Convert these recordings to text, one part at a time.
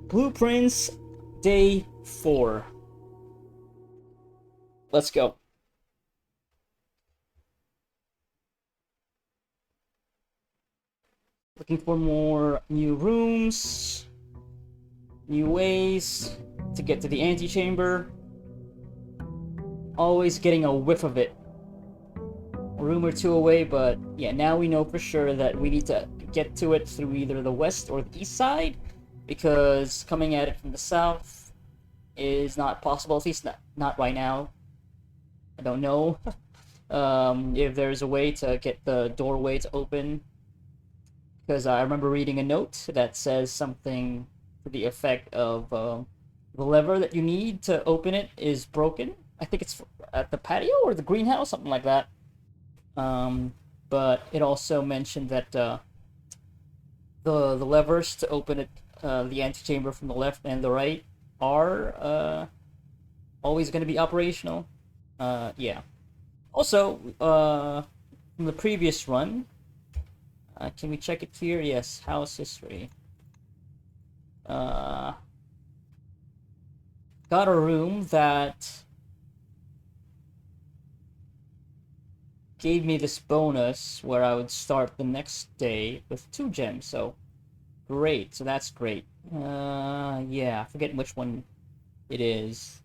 Blueprints, day 4. Let's go. Looking for more new rooms, new ways to get to the antechamber. Always getting a whiff of it. A room or two away, but yeah, now we know for sure that we need to get to it through either the west or the east side, because coming at it from the south is not possible, at least not right now. I don't know if there's a way to get the doorway to open, because I remember reading a note that says something to the effect of the lever that you need to open it is broken. I think it's at the patio or the greenhouse, something like that. Um, but it also mentioned that the levers to open it, the antechamber from the left and the right, are always going to be operational. Yeah. Also, from the previous run, can we check it here? Yes, house history. Uh, got a room that gave me this bonus where I would start the next day with 2 gems, so great, so that's great. Yeah, I forget which one it is.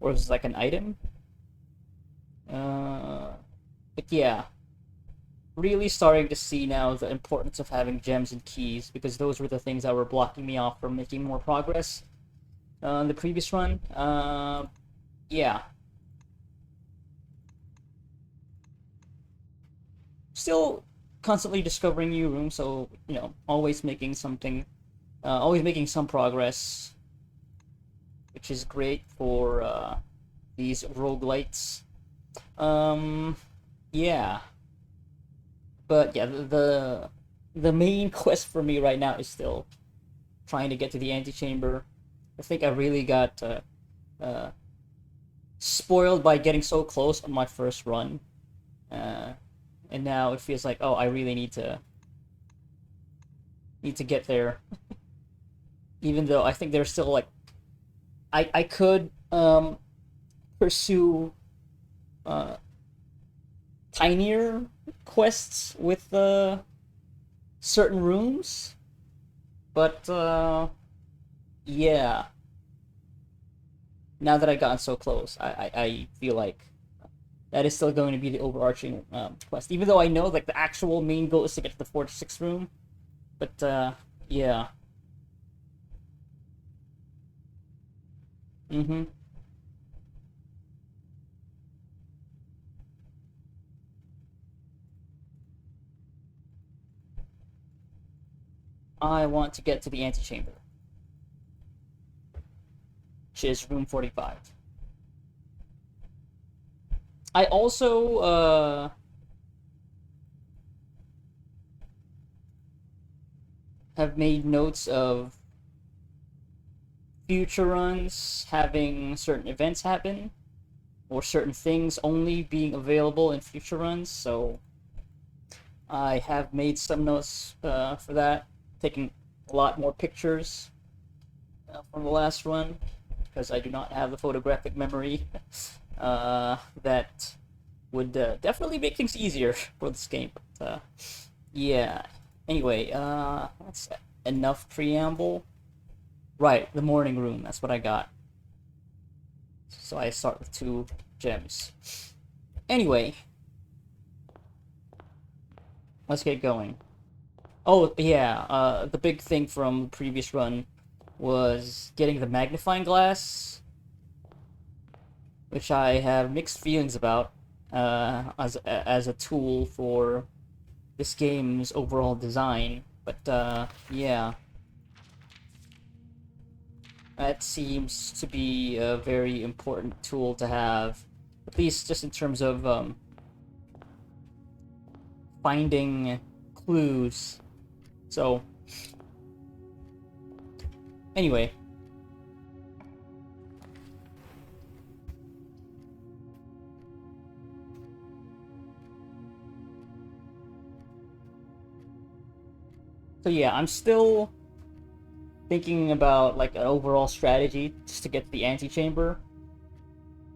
Or is it like an item? But yeah, really starting to see now the importance of having gems and keys, because those were the things that were blocking me off from making more progress in the previous run. Yeah. Still constantly discovering new rooms, so, always making something, always making some progress, which is great for these roguelites. Um, yeah. But yeah, the main quest for me right now is still trying to get to the antechamber. I think I really got uh, spoiled by getting so close on my first run, uh, and now it feels like, oh, I really need to get there. Even though I think there's still like, I could pursue uh, tinier quests with certain rooms, but yeah, now that I gotten so close, I feel like that is still going to be the overarching quest. Even though I know like the actual main goal is to get to the 46th room, but yeah. Mm-hmm. I want to get to the antechamber, which is room 45. I also have made notes of future runs having certain events happen, or certain things only being available in future runs. So I have made some notes for that, taking a lot more pictures from the last run, because I do not have the photographic memory that would definitely make things easier for this game. But, yeah. Anyway, that's enough preamble. Right, the morning room. That's what I got. So I start with 2 gems. Anyway, let's get going. Oh yeah, the big thing from the previous run was getting the magnifying glass, which I have mixed feelings about as a tool for this game's overall design. But yeah, that seems to be a very important tool to have, at least just in terms of finding clues. So anyway, so yeah, I'm still thinking about like an overall strategy just to get to the antechamber.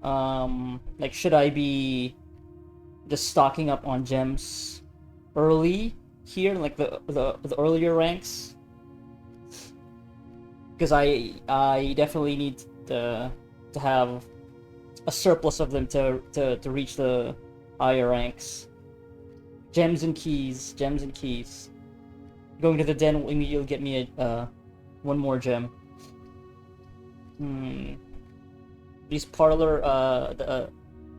Like, should I be just stocking up on gems early here, like the earlier ranks? Because I definitely need to have a surplus of them to reach the higher ranks. Gems and keys, gems and keys. Going to the den will immediately get me a one more gem. These parlor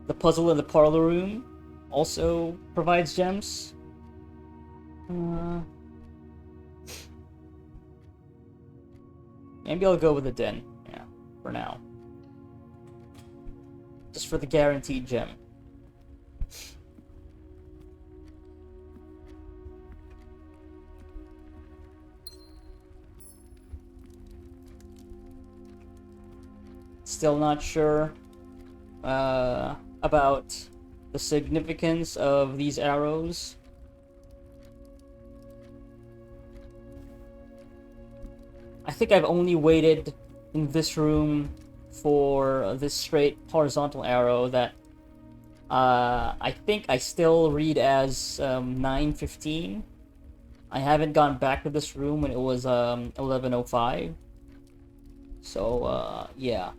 the puzzle in the parlor room also provides gems. Maybe I'll go with the den, yeah, for now. Just for the guaranteed gem. Still not sure about the significance of these arrows. I think I've only waited in this room for this straight horizontal arrow that I think I still read as 9:15. I haven't gone back to this room when it was 11:05. So yeah.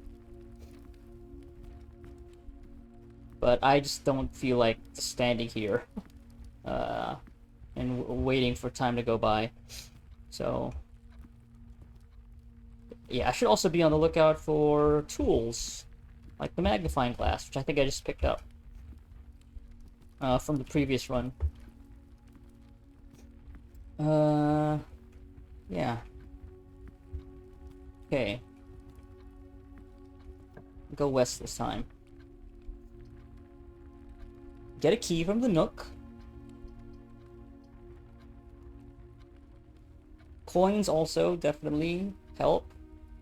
But I just don't feel like just standing here and waiting for time to go by. So yeah, I should also be on the lookout for tools, like the magnifying glass, which I think I just picked up from the previous run. Yeah. Okay. Go west this time. Get a key from the Nook. Coins also definitely help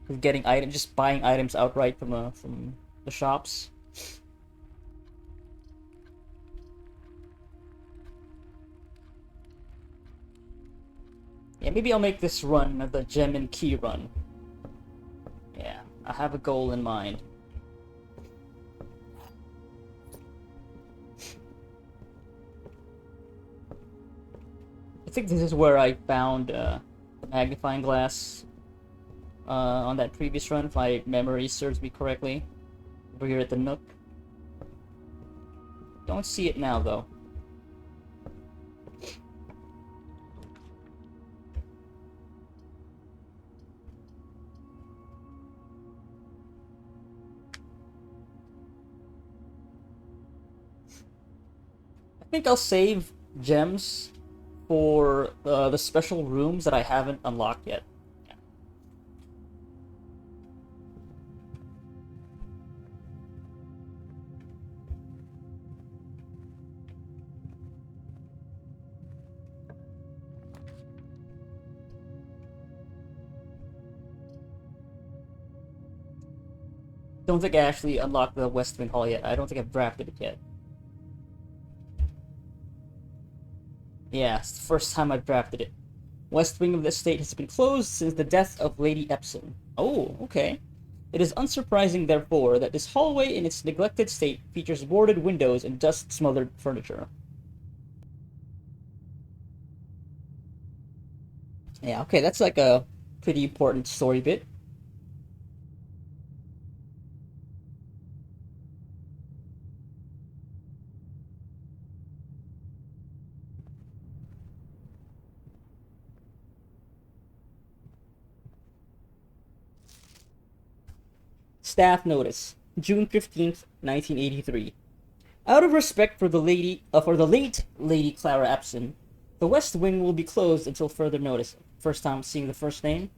with getting items, just buying items outright from the shops. Yeah, maybe I'll make this run the gem and key run. Yeah, I have a goal in mind. I think this is where I found magnifying glass on that previous run, if my memory serves me correctly. Over here at the Nook. Don't see it now, though. I think I'll save gems for the special rooms that I haven't unlocked yet. Yeah. Don't think I actually unlocked the West Wing Hall yet. I don't think I've drafted it yet. Yeah, it's the first time I've drafted it. West wing of the estate has been closed since the death of Lady Epson. Oh, okay. It is unsurprising, therefore, that this hallway in its neglected state features boarded windows and dust-smothered furniture. Yeah, okay, that's like a pretty important story bit. Staff notice, June 15th, 1983. Out of respect for the late Lady Clara Epson, the West Wing will be closed until further notice. First time seeing the first name.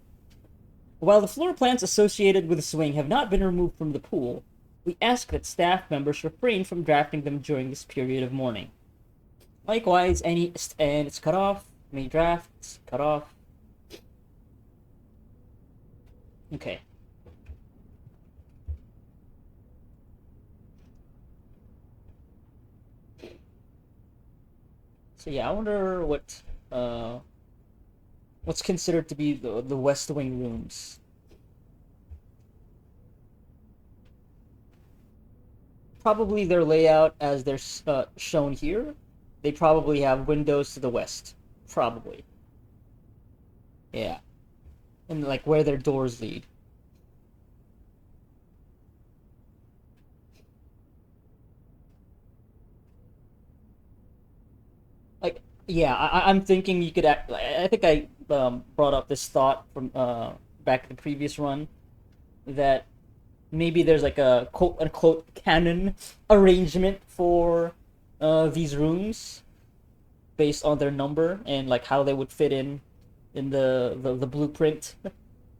While the floor plans associated with the swing have not been removed from the pool, we ask that staff members refrain from drafting them during this period of mourning. Likewise, and it's cut off. Any drafts cut off. Okay. So yeah, I wonder what what's considered to be the West Wing rooms. Probably their layout as they're shown here. They probably have windows to the west. Probably. Yeah. And like where their doors lead. Like, yeah, I'm thinking you could act. I think I brought up this thought from back in the previous run that maybe there's like a quote unquote canon arrangement for these rooms based on their number and like how they would fit in the blueprint,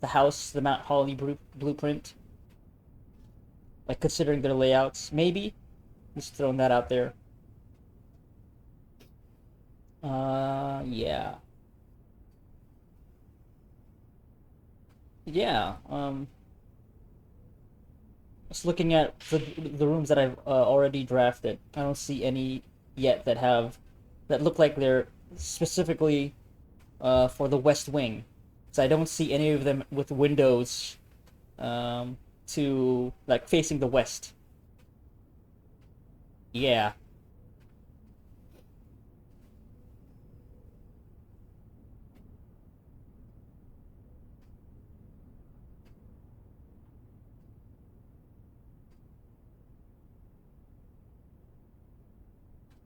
the house, the Mount Holly blueprint. Like considering their layouts, maybe. Just throwing that out there. Yeah. Yeah. Just looking at the rooms that I've already drafted, I don't see any yet that look like they're specifically for the West Wing. So I don't see any of them with windows to like facing the west. Yeah.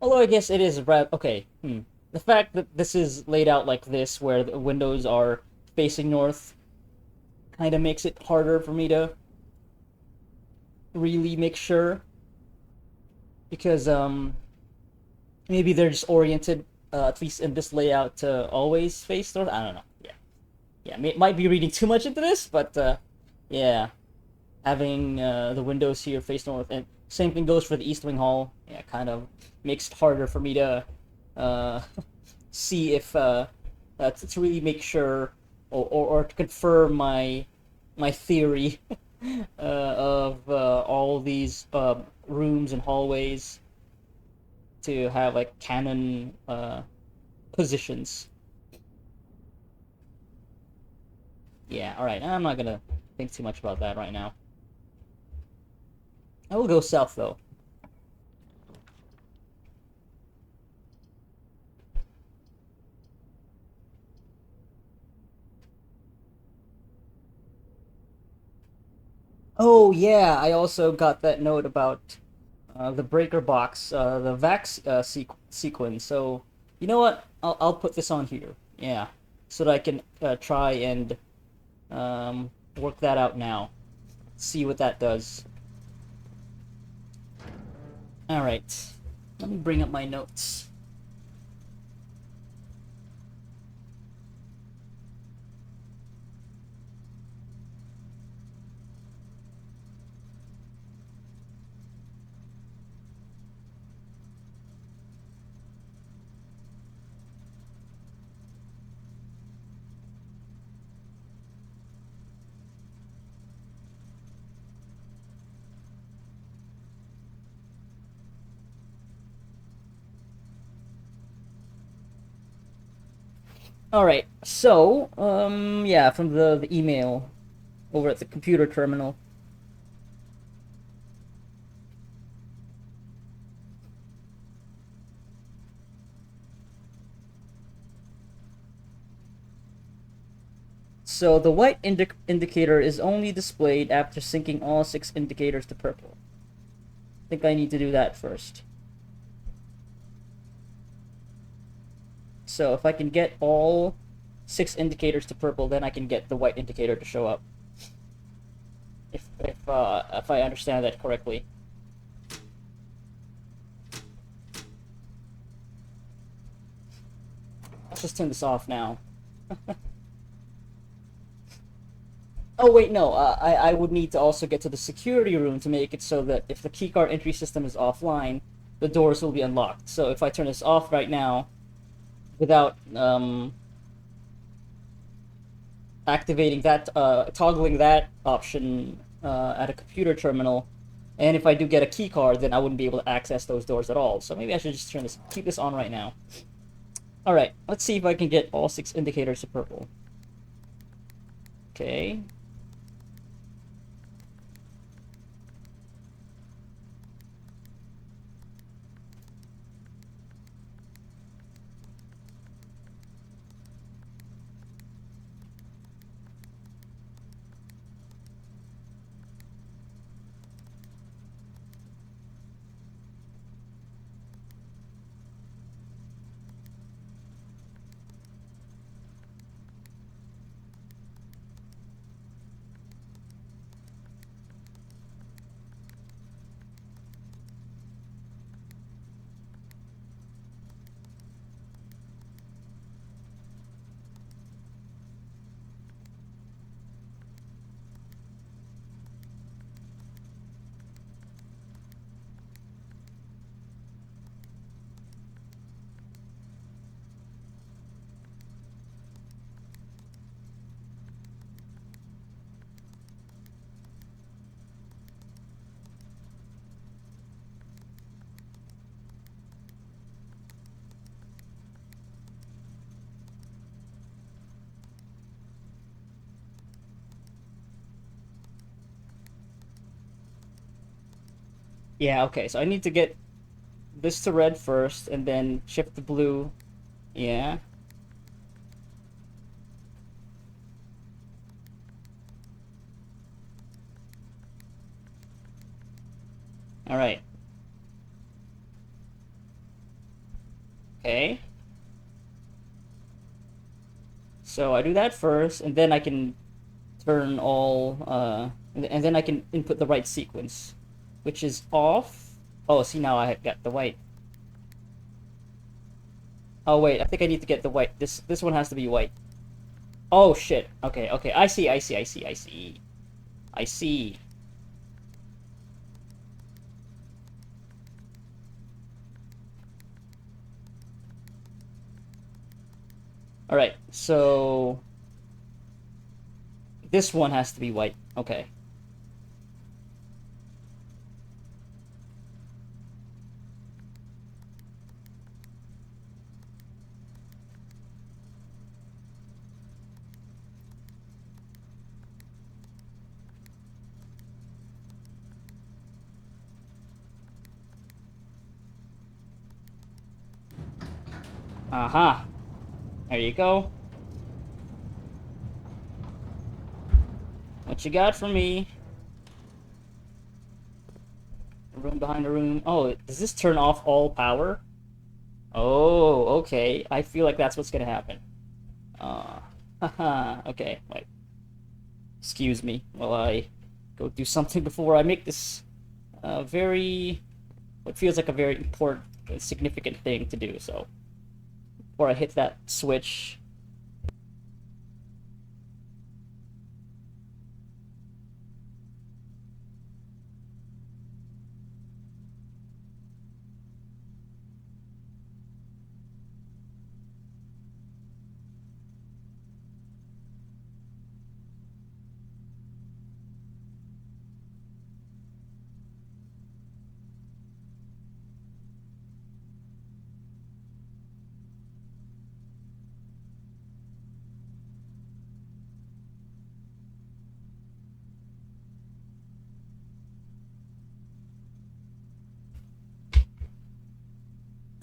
Although I guess it is okay. The fact that this is laid out like this, where the windows are facing north, kind of makes it harder for me to really make sure because maybe they're just oriented at least in this layout to always face north. I don't know. Yeah, yeah. Might be reading too much into this, but yeah, having the windows here face north, and same thing goes for the East Wing Hall. Yeah, kind of makes it harder for me to uh, see if to really make sure or to confirm my theory of all these rooms and hallways to have like canon positions. Yeah, all right. I'm not gonna think too much about that right now. I will go south though. Oh yeah, I also got that note about the breaker box, the Vax sequence. So you know what? I'll put this on here. Yeah, so that I can try and work that out now. See what that does. All right, let me bring up my notes. All right, so yeah, from the email over at the computer terminal. So the white indicator is only displayed after syncing all 6 indicators to purple. I think I need to do that first. So if I can get all 6 indicators to purple, then I can get the white indicator to show up. If I understand that correctly. Let's just turn this off now. Oh wait, no. I would need to also get to the security room to make it so that if the keycard entry system is offline, the doors will be unlocked. So if I turn this off right now, without activating that, toggling that option at a computer terminal, and if I do get a key card, then I wouldn't be able to access those doors at all. So maybe I should just keep this on right now. Alright, let's see if I can get all 6 indicators to purple. Okay. Yeah, okay, so I need to get this to red first, and then shift to blue. Yeah. Alright. Okay. So I do that first, and then I can turn all, and then I can input the right sequence, which is off. Oh, see, now I got the white. Oh, wait, I think I need to get the white. This one has to be white. Oh, shit. Okay, okay, I see, I see, I see, I see. I see. Alright, so this one has to be white. Okay. Aha. There you go. What you got for me? A room behind a room. Oh, does this turn off all power? Oh, okay. I feel like that's what's gonna happen. Haha. Okay, wait. Excuse me while I go do something before I make this very, what feels like a very important, significant thing to do. So, before I hit that switch.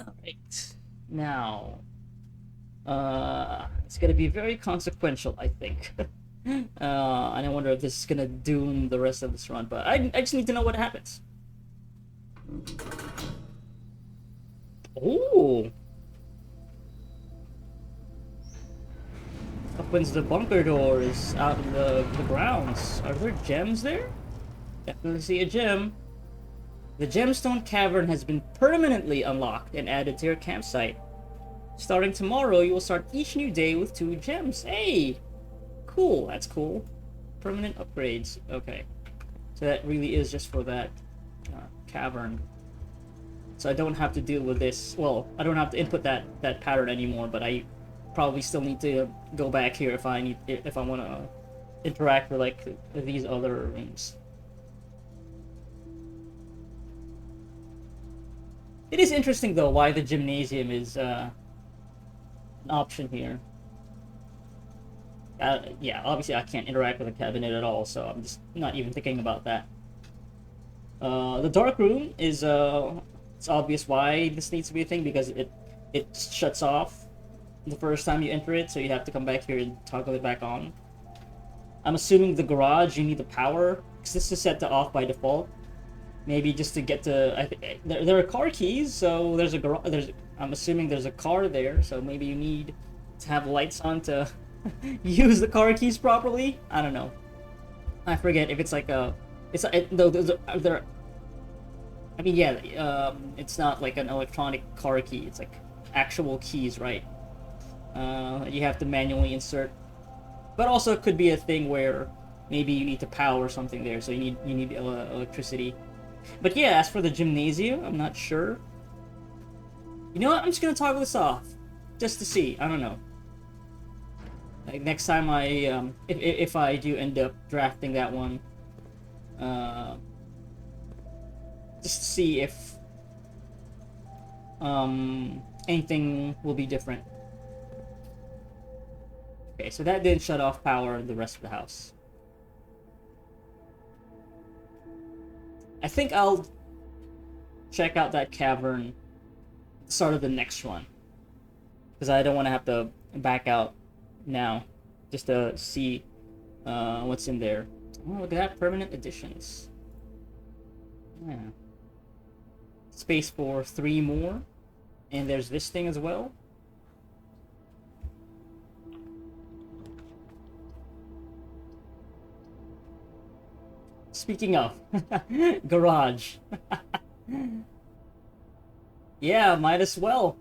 Alright. Now, it's gonna be very consequential, I think. And I wonder if this is gonna doom the rest of this run, but I just need to know what happens. Oh! Opens the bunker doors out in the grounds. Are there gems there? Definitely see a gem. The gemstone cavern has been permanently unlocked and added to your campsite. Starting tomorrow, you will start each new day with 2 gems. Hey! Cool, that's cool. Permanent upgrades. Okay. So that really is just for that cavern. So I don't have to deal with this. Well, I don't have to input that pattern anymore, but I probably still need to go back here if I want to interact with like these other rooms. It is interesting though why the gymnasium is option here. Yeah, obviously I can't interact with the cabinet at all, so I'm just not even thinking about that. The dark room is it's obvious why this needs to be a thing, because it shuts off the first time you enter it, so you have to come back here and toggle it back on. I'm assuming the garage you need the power, because this is set to off by default. Maybe just to get to, I think there are car keys, so there's a garage. I'm assuming there's a car there, so maybe you need to have lights on to use the car keys properly. I don't know. I forget if it's like a, no, there. I mean, yeah, it's not like an electronic car key. It's like actual keys, right? You have to manually insert. But also, it could be a thing where maybe you need to power something there, so you need electricity. But yeah, as for the gymnasium, I'm not sure. You know what? I'm just gonna toggle this off, just to see. I don't know. Like next time if I do end up drafting that one, just to see if anything will be different. Okay, so that did shut off power in the rest of the house. I think I'll check out that cavern at the start of the next run, because I don't want to have to back out now just to see what's in there. Oh, look at that, permanent additions. Yeah. Space for 3 more, and there's this thing as well. Speaking of, garage. Yeah, might as well.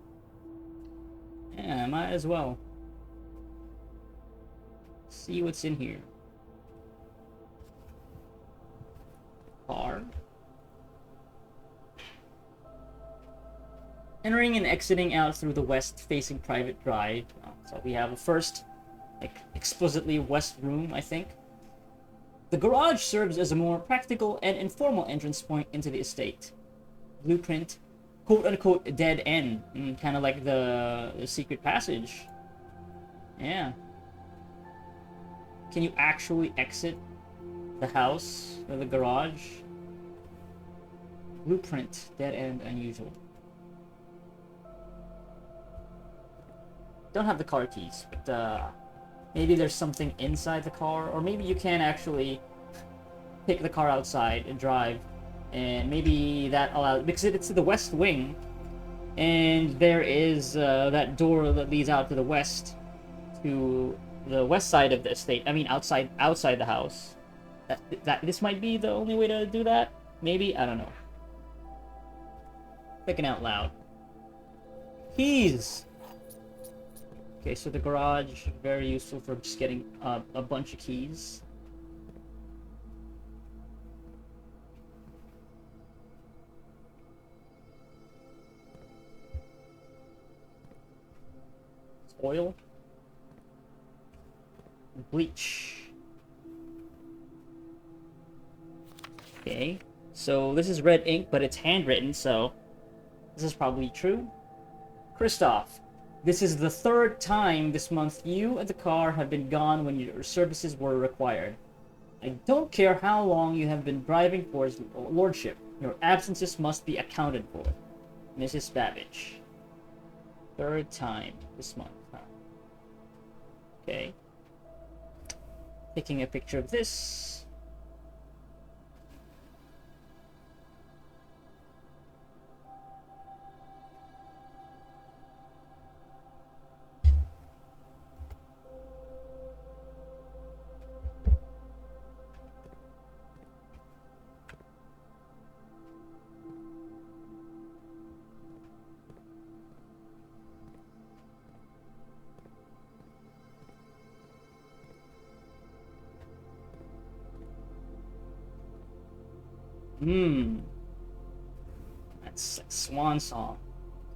Yeah, might as well. See what's in here. Car. Entering and exiting out through the west-facing private drive. So we have a first, like, explicitly west room, I think. The garage serves as a more practical and informal entrance point into the estate. Blueprint, quote-unquote dead end, kind of like the secret passage. Yeah. Can you actually exit the house or the garage? Blueprint, dead end, unusual. Don't have the car keys, but maybe there's something inside the car, or maybe you can actually pick the car outside and drive, and maybe that allows, because it's the west wing, and there is that door that leads out to the west, to the west side of the estate. I mean, outside the house. That this might be the only way to do that. Maybe, I don't know. Thinking out loud. Keys. Okay, so the garage, very useful for just getting a bunch of keys. Oil. Bleach. Okay, so this is red ink, but it's handwritten, so this is probably true. Christoph, this is the 3rd time this month you and the car have been gone when your services were required. I don't care how long you have been driving for his lordship. Your absences must be accounted for. Mrs. Babbage. 3rd time this month, huh? Okay. Taking a picture of this. That's like Swan Song.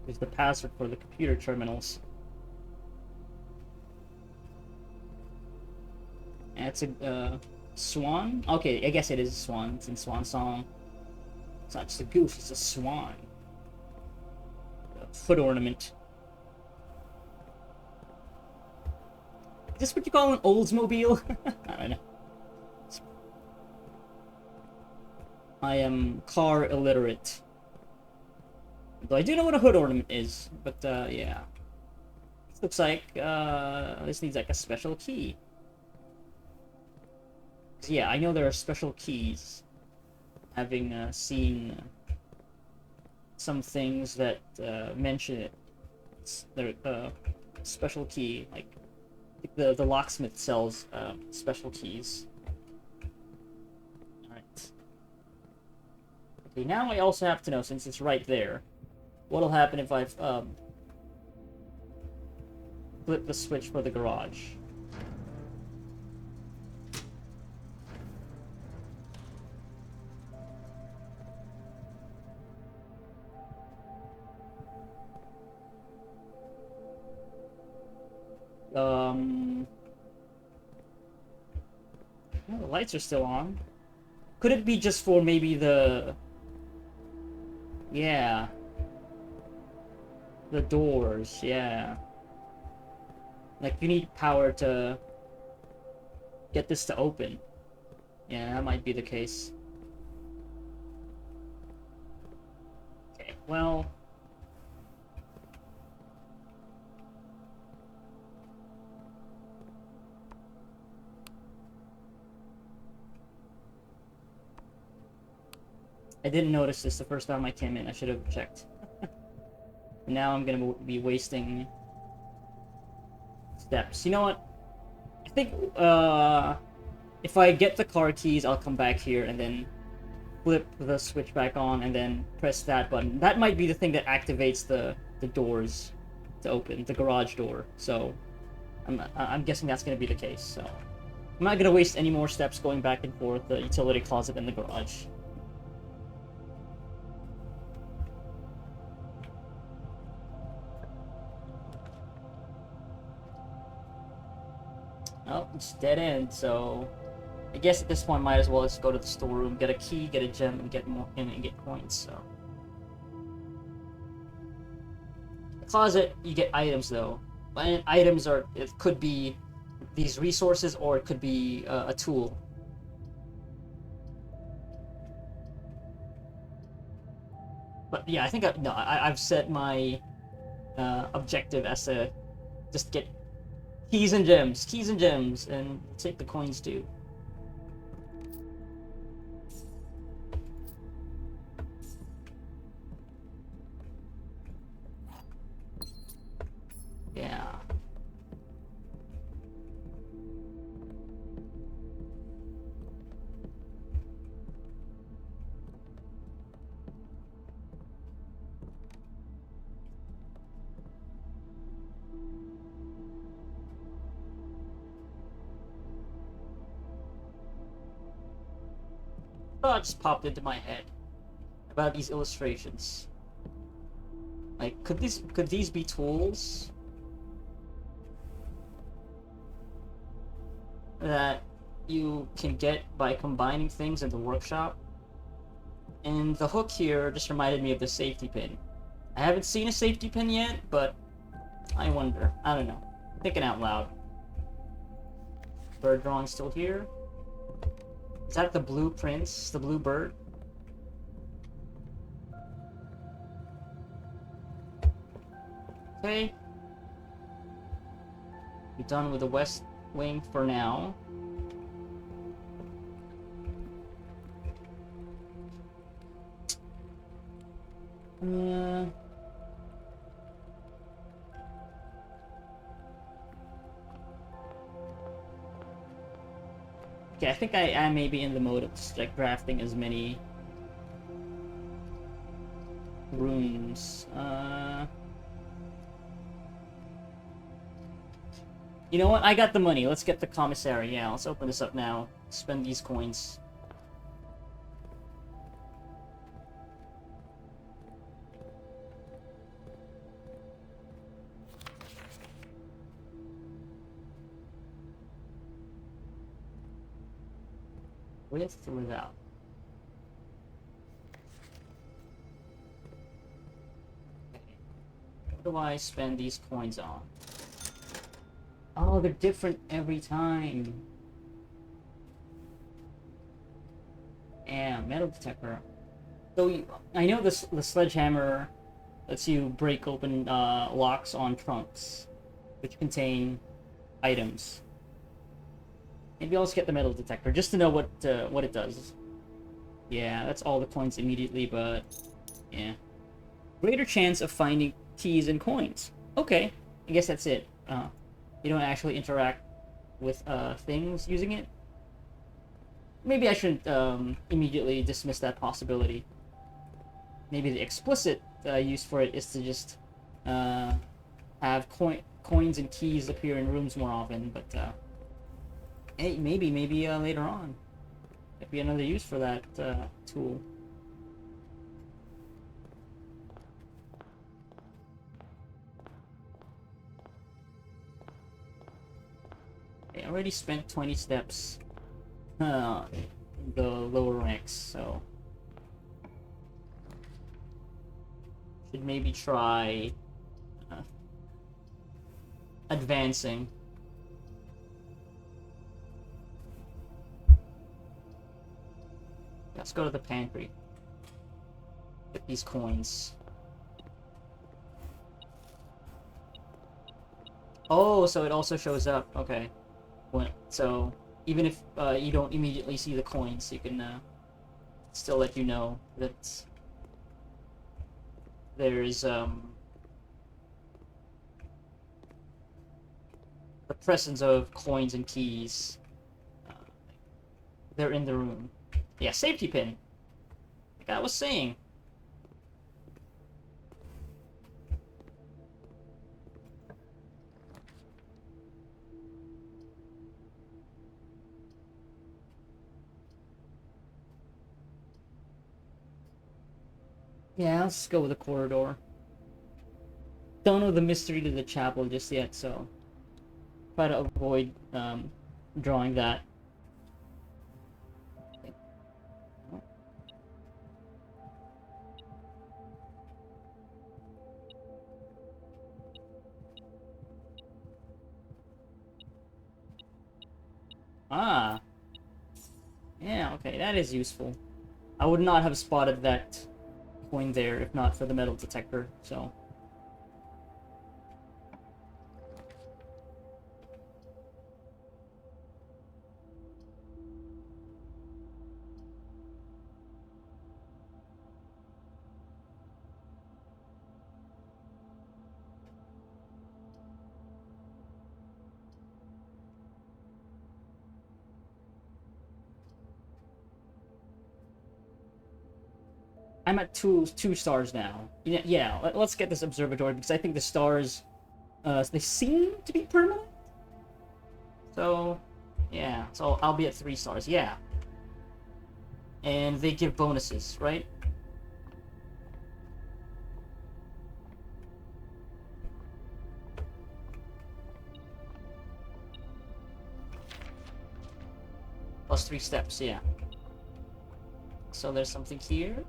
Is the password for the computer terminals. And it's a swan? Okay, I guess it is a swan. It's in Swan Song. It's not just a goose, it's a swan. A foot ornament. this what you call an Oldsmobile? I don't know. I am car illiterate. Though I do know what a hood ornament is, but yeah. This looks like this needs like a special key. Yeah, I know there are special keys. Having seen some things that mention it. Their special key, like the locksmith sells special keys. Alright. Okay, now I also have to know, since it's right there, what'll happen if I flip the switch for the garage. Well, the lights are still on. Could it be just for maybe the... Yeah. The doors, yeah. Like, you need power to get this to open. Yeah, that might be the case. Okay, well... I didn't notice this the first time I came in. I should have checked. Now I'm gonna be wasting steps. You know what? I think if I get the car keys, I'll come back here and then flip the switch back on and then press that button. That might be the thing that activates the doors to open, the garage door. So I'm guessing that's gonna be the case. So I'm not gonna waste any more steps going back and forth the utility closet and the garage. Oh, it's dead end, so I guess at this point might as well just go to the storeroom, get a key, get a gem, and get more and get coins, so. The closet, you get items though. And items are, it could be these resources or it could be a tool. But yeah, I think I've set my objective as to just get keys and gems, and take the coins too. Yeah. Thought just popped into my head about these illustrations. Like, could these be tools that you can get by combining things in the workshop? And the hook here just reminded me of the safety pin. I haven't seen a safety pin yet, but I wonder. I don't know. Thinking out loud. Bird drawing still here. Is that the blue prince? The blue bird? Okay. We're done with the west wing for now. Okay, I think I am maybe in the mode of just like drafting as many rooms. You know what? I got the money. Let's get the commissary. Yeah, let's open this up now. Spend these coins. With or without? Okay. What do I spend these coins on? Oh, they're different every time. Yeah, metal detector. So I know this the sledgehammer lets you break open locks on trunks, which contain items. Maybe I'll just get the metal detector just to know what it does. Yeah, that's all the coins immediately, but yeah, greater chance of finding keys and coins. Okay, I guess that's it. You don't actually interact with things using it. Maybe I shouldn't immediately dismiss that possibility. Maybe the explicit use for it is to just uh, have coins and keys appear in rooms more often. But hey, maybe later on, there'd be another use for that tool. I already spent 20 steps in the lower ranks, so should maybe try uh, advancing. Let's go to the pantry. Get these coins. Oh, so it also shows up. Okay. So even if you don't immediately see the coins, you can still let you know that there's the presence of coins and keys. Uh, they're in the room. Yeah, safety pin. Like I was saying. Yeah, let's go with the corridor. Don't know the mystery to the chapel just yet, so try to avoid drawing that. Ah, yeah, okay, that is useful. I would not have spotted that coin there if not for the metal detector, so. I'm at two stars now. Yeah, let's get this observatory because I think the stars, they seem to be permanent. So, yeah. So I'll be at 3 stars. Yeah, and they give bonuses, right? Plus 3 steps. Yeah. So there's something here.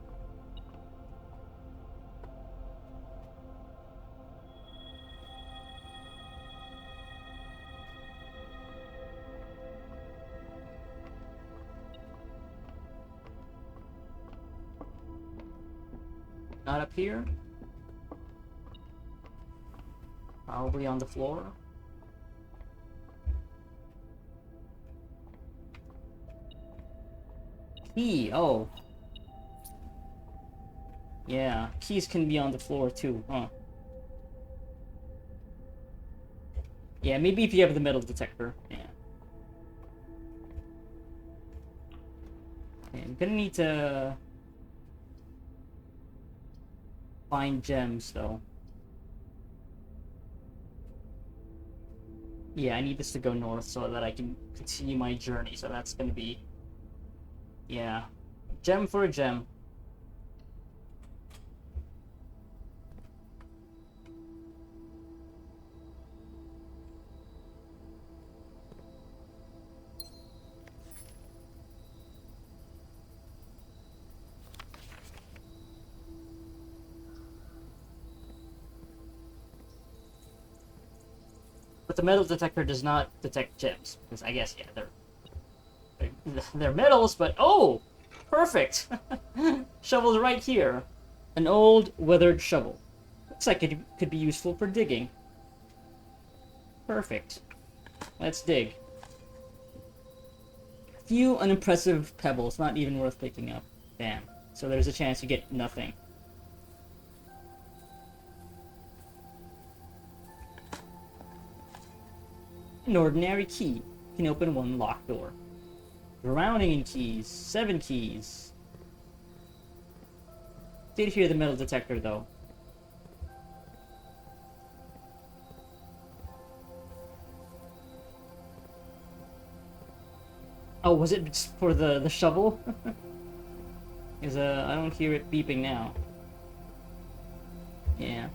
Not up here. Probably on the floor. Key. Oh. Yeah. Keys can be on the floor too, huh? Yeah, maybe if you have the metal detector. Yeah. Okay, I'm gonna need to find gems though. Yeah, I need this to go north so that I can continue my journey. So that's gonna be, yeah, gem for a gem. But the metal detector does not detect gems. Because I guess, yeah, they're metals, but oh! Perfect! Shovel's right here. An old, weathered shovel. Looks like it could be useful for digging. Perfect. Let's dig. Few unimpressive pebbles, not even worth picking up. Damn. So there's a chance you get nothing. An ordinary key can open one locked door. Drowning in keys. 7 keys. Did hear the metal detector, though. Oh, was it just for the shovel? Because, I don't hear it beeping now. Yeah.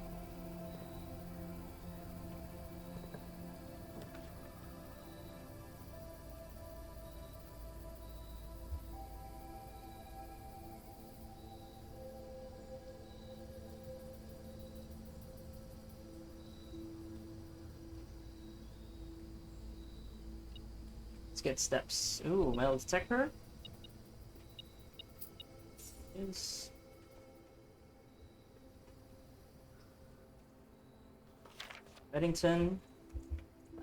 Let's get steps. Ooh, metal detector. Is Beddington.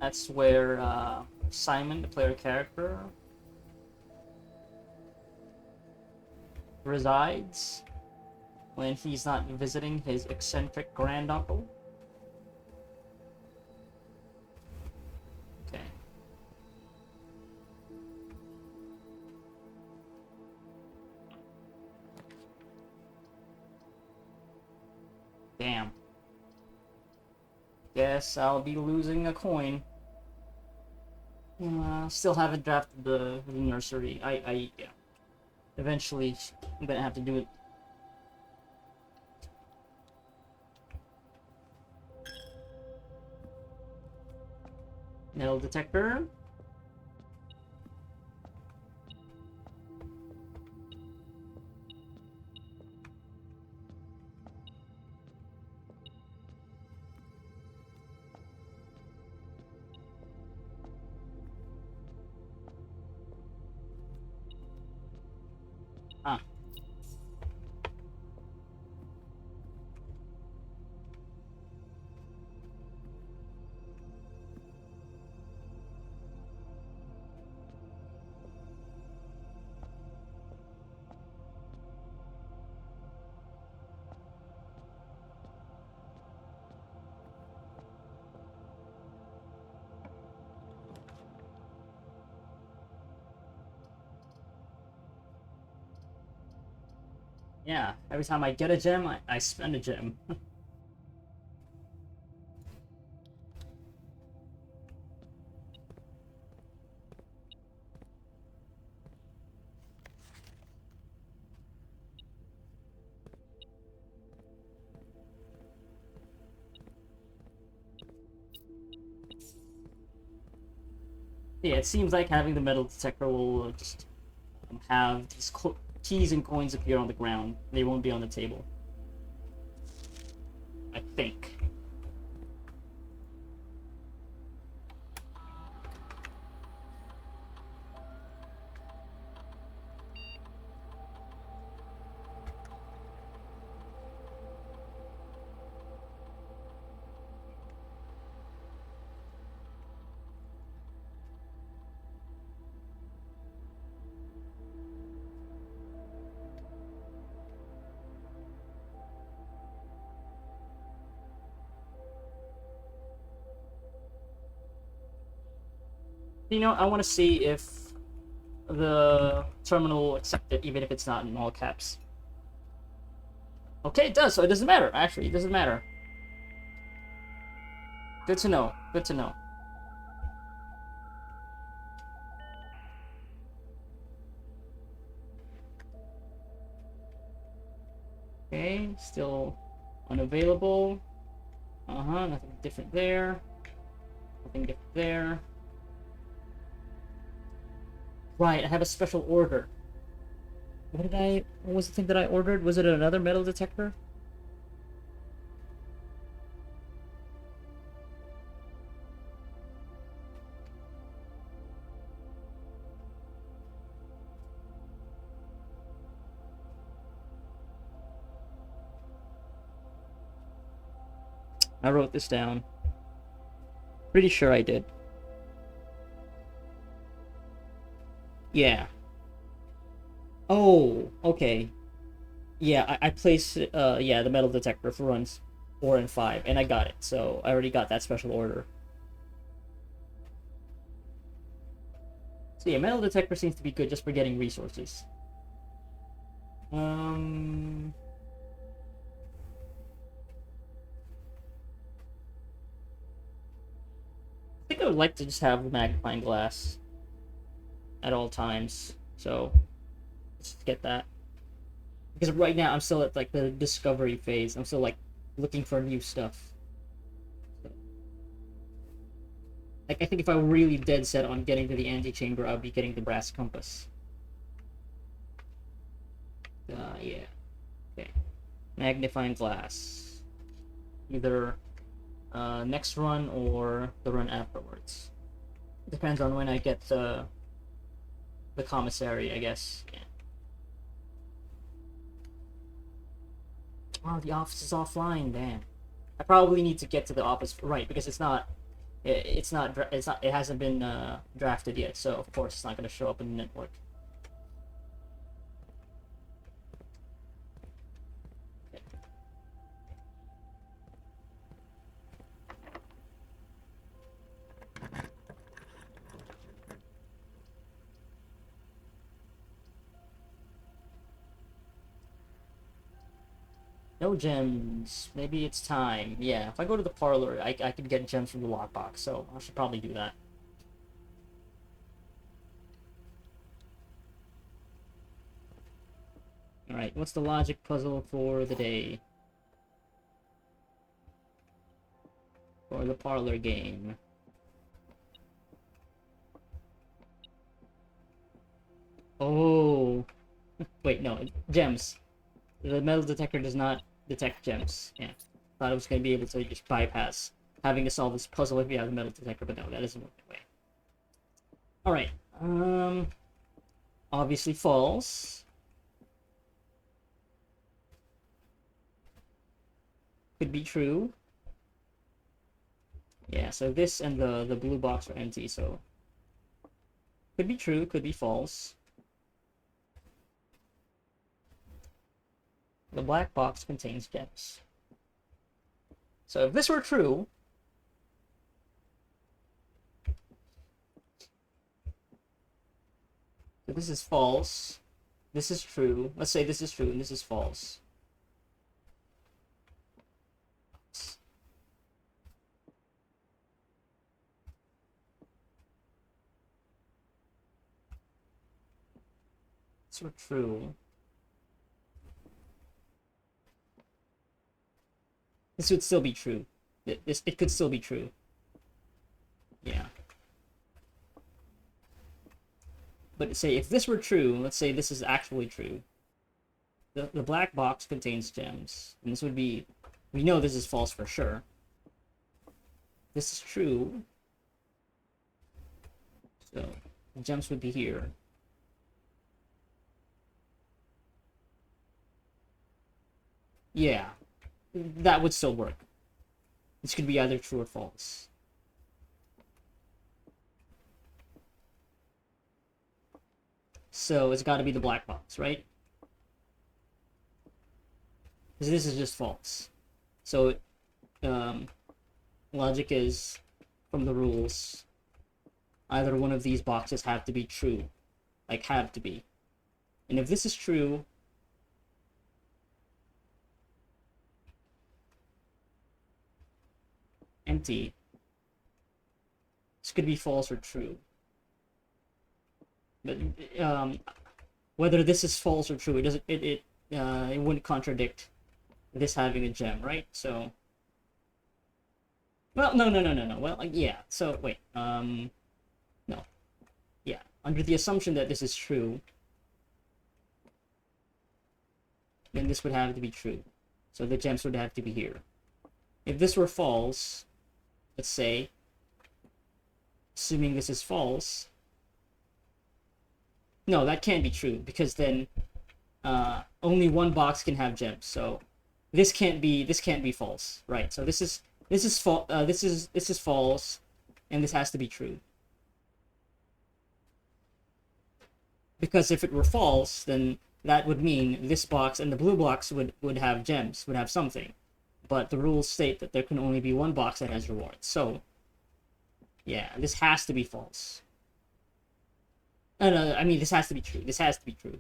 That's where Simon, the player character, resides when he's not visiting his eccentric granduncle. Okay. Damn. Guess I'll be losing a coin. Still haven't drafted the nursery. Yeah. Eventually, I'm gonna have to do it. Metal detector. Ah. Yeah, every time I get a gem, I spend a gem. Yeah, it seems like having the metal detector will just have these keys and coins appear on the ground. They won't be on the table. I think. You know, I want to see if the terminal will accept it, even if it's not in all caps. Okay, it does, so it doesn't matter. Actually, it doesn't matter. Good to know. Good to know. Okay, still unavailable. Nothing different there. Nothing different there. Right, I have a special order. What was the thing that I ordered? Was it another metal detector? I wrote this down. Pretty sure I did. Yeah. Oh, okay. Yeah, I placed yeah, the metal detector for runs 4 and 5, and I got it. So I already got that special order. So yeah, metal detector seems to be good just for getting resources. I think I would like to just have the magnifying glass at all times. So let's get that. Because right now I'm still at like the discovery phase. I'm still like looking for new stuff. So, like I think if I were really dead set on getting to the antechamber, I'd be getting the brass compass. Yeah. Okay. Magnifying glass. Either next run or the run afterwards. Depends on when I get the commissary, I guess. Yeah. Oh, the office is offline. Damn. I probably need to get to the office right because it's not. It's not. It hasn't been drafted yet, so of course it's not going to show up in the network. No gems. Maybe it's time. Yeah, if I go to the parlor, I can get gems from the lockbox, so I should probably do that. Alright, what's the logic puzzle for the day? For the parlor game. Oh. Wait, no. Gems. The metal detector does not detect gems. Yeah. Thought it was going to be able to just bypass having to solve this puzzle if you have the metal detector, but no, that doesn't work that way. Alright. Obviously false. Could be true. Yeah, so this and the blue box are empty, so could be true, could be false. The black box contains gems. So if this were true, if this is false, this is true. Let's say this is true and this is false. This were true. This would still be true. It could still be true. Yeah. But say if this were true, let's say this is actually true. The black box contains gems. And this would be, we know this is false for sure. This is true. So the gems would be here. Yeah. That would still work. This could be either true or false. So it's got to be the black box, right? Because this is just false. So logic is, from the rules, either one of these boxes have to be true. Like, have to be. And if this is true, empty, this could be false or true. But whether this is false or true, it wouldn't contradict this having a gem, right? So, well, no. Well, yeah. So wait, no, yeah. Under the assumption that this is true, then this would have to be true. So the gems would have to be here. If this were false, let's say, assuming this is false, no, that can't be true, because then only one box can have gems. So this can't be false, right? So this is This is this is false, and this has to be true. Because if it were false, then that would mean this box and the blue box would have gems, would have something. But the rules state that there can only be one box that has rewards. So, yeah, this has to be false. No, I mean, this has to be true. This has to be true.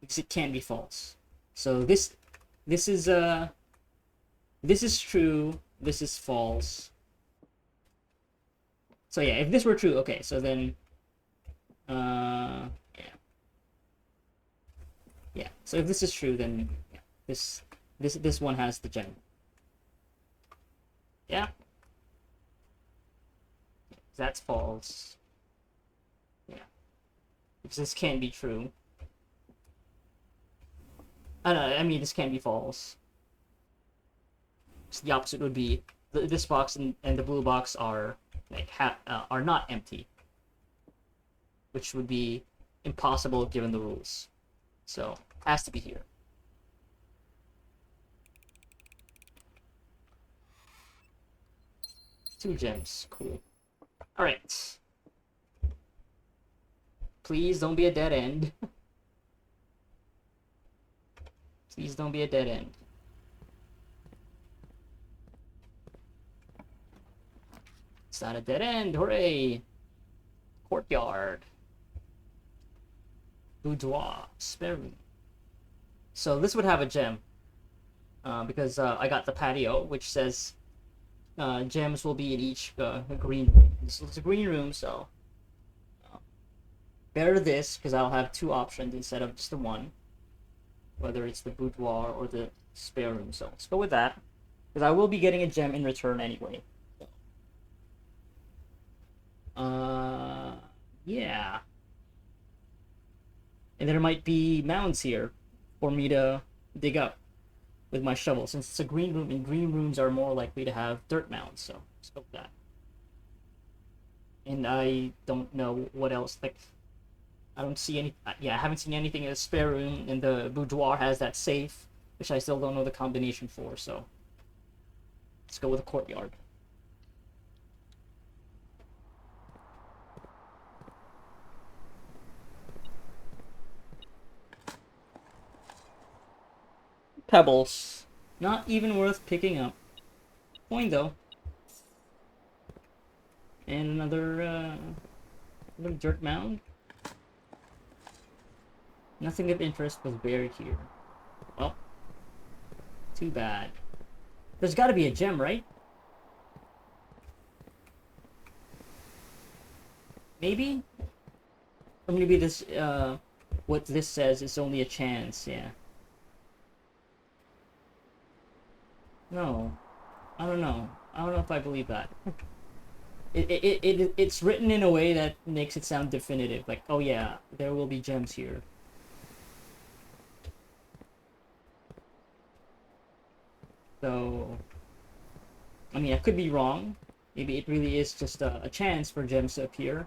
Because it can't be false. So this is true, this is false. So yeah, if this were true, okay, so then yeah. Yeah. So if this is true, then yeah, this one has the gem. Yeah. That's false. Yeah. Because this can't be true. I mean, this can't be false. So the opposite would be this box and the blue box are like are not empty, which would be impossible given the rules. So has to be here. Two gems, cool. All right. Please don't be a dead end. Please don't be a dead end. It's not a dead end, hooray! Courtyard. Boudoir, spare room. So this would have a gem. Because I got the patio, which says gems will be in each green room. This is a green room, so better this, because I'll have two options instead of just the one. Whether it's the boudoir or the spare room. So let's go with that. Because I will be getting a gem in return anyway. Yeah. And there might be mounds here for me to dig up with my shovel. Since it's a green room, and green rooms are more likely to have dirt mounds. So let's go with that. And I don't know what else, like, I don't see any, yeah, I haven't seen anything in the spare room, and the boudoir has that safe, which I still don't know the combination for, so let's go with a courtyard. Pebbles. Not even worth picking up. Coin, though. And another dirt mound. Nothing of interest was buried here. Well, too bad. There's gotta be a gem, right? Maybe? Or maybe this, what this says is only a chance, yeah. No. I don't know. I don't know if I believe that. It's written in a way that makes it sound definitive. Like, oh yeah, there will be gems here. So, I mean, I could be wrong. Maybe it really is just a chance for gems to appear.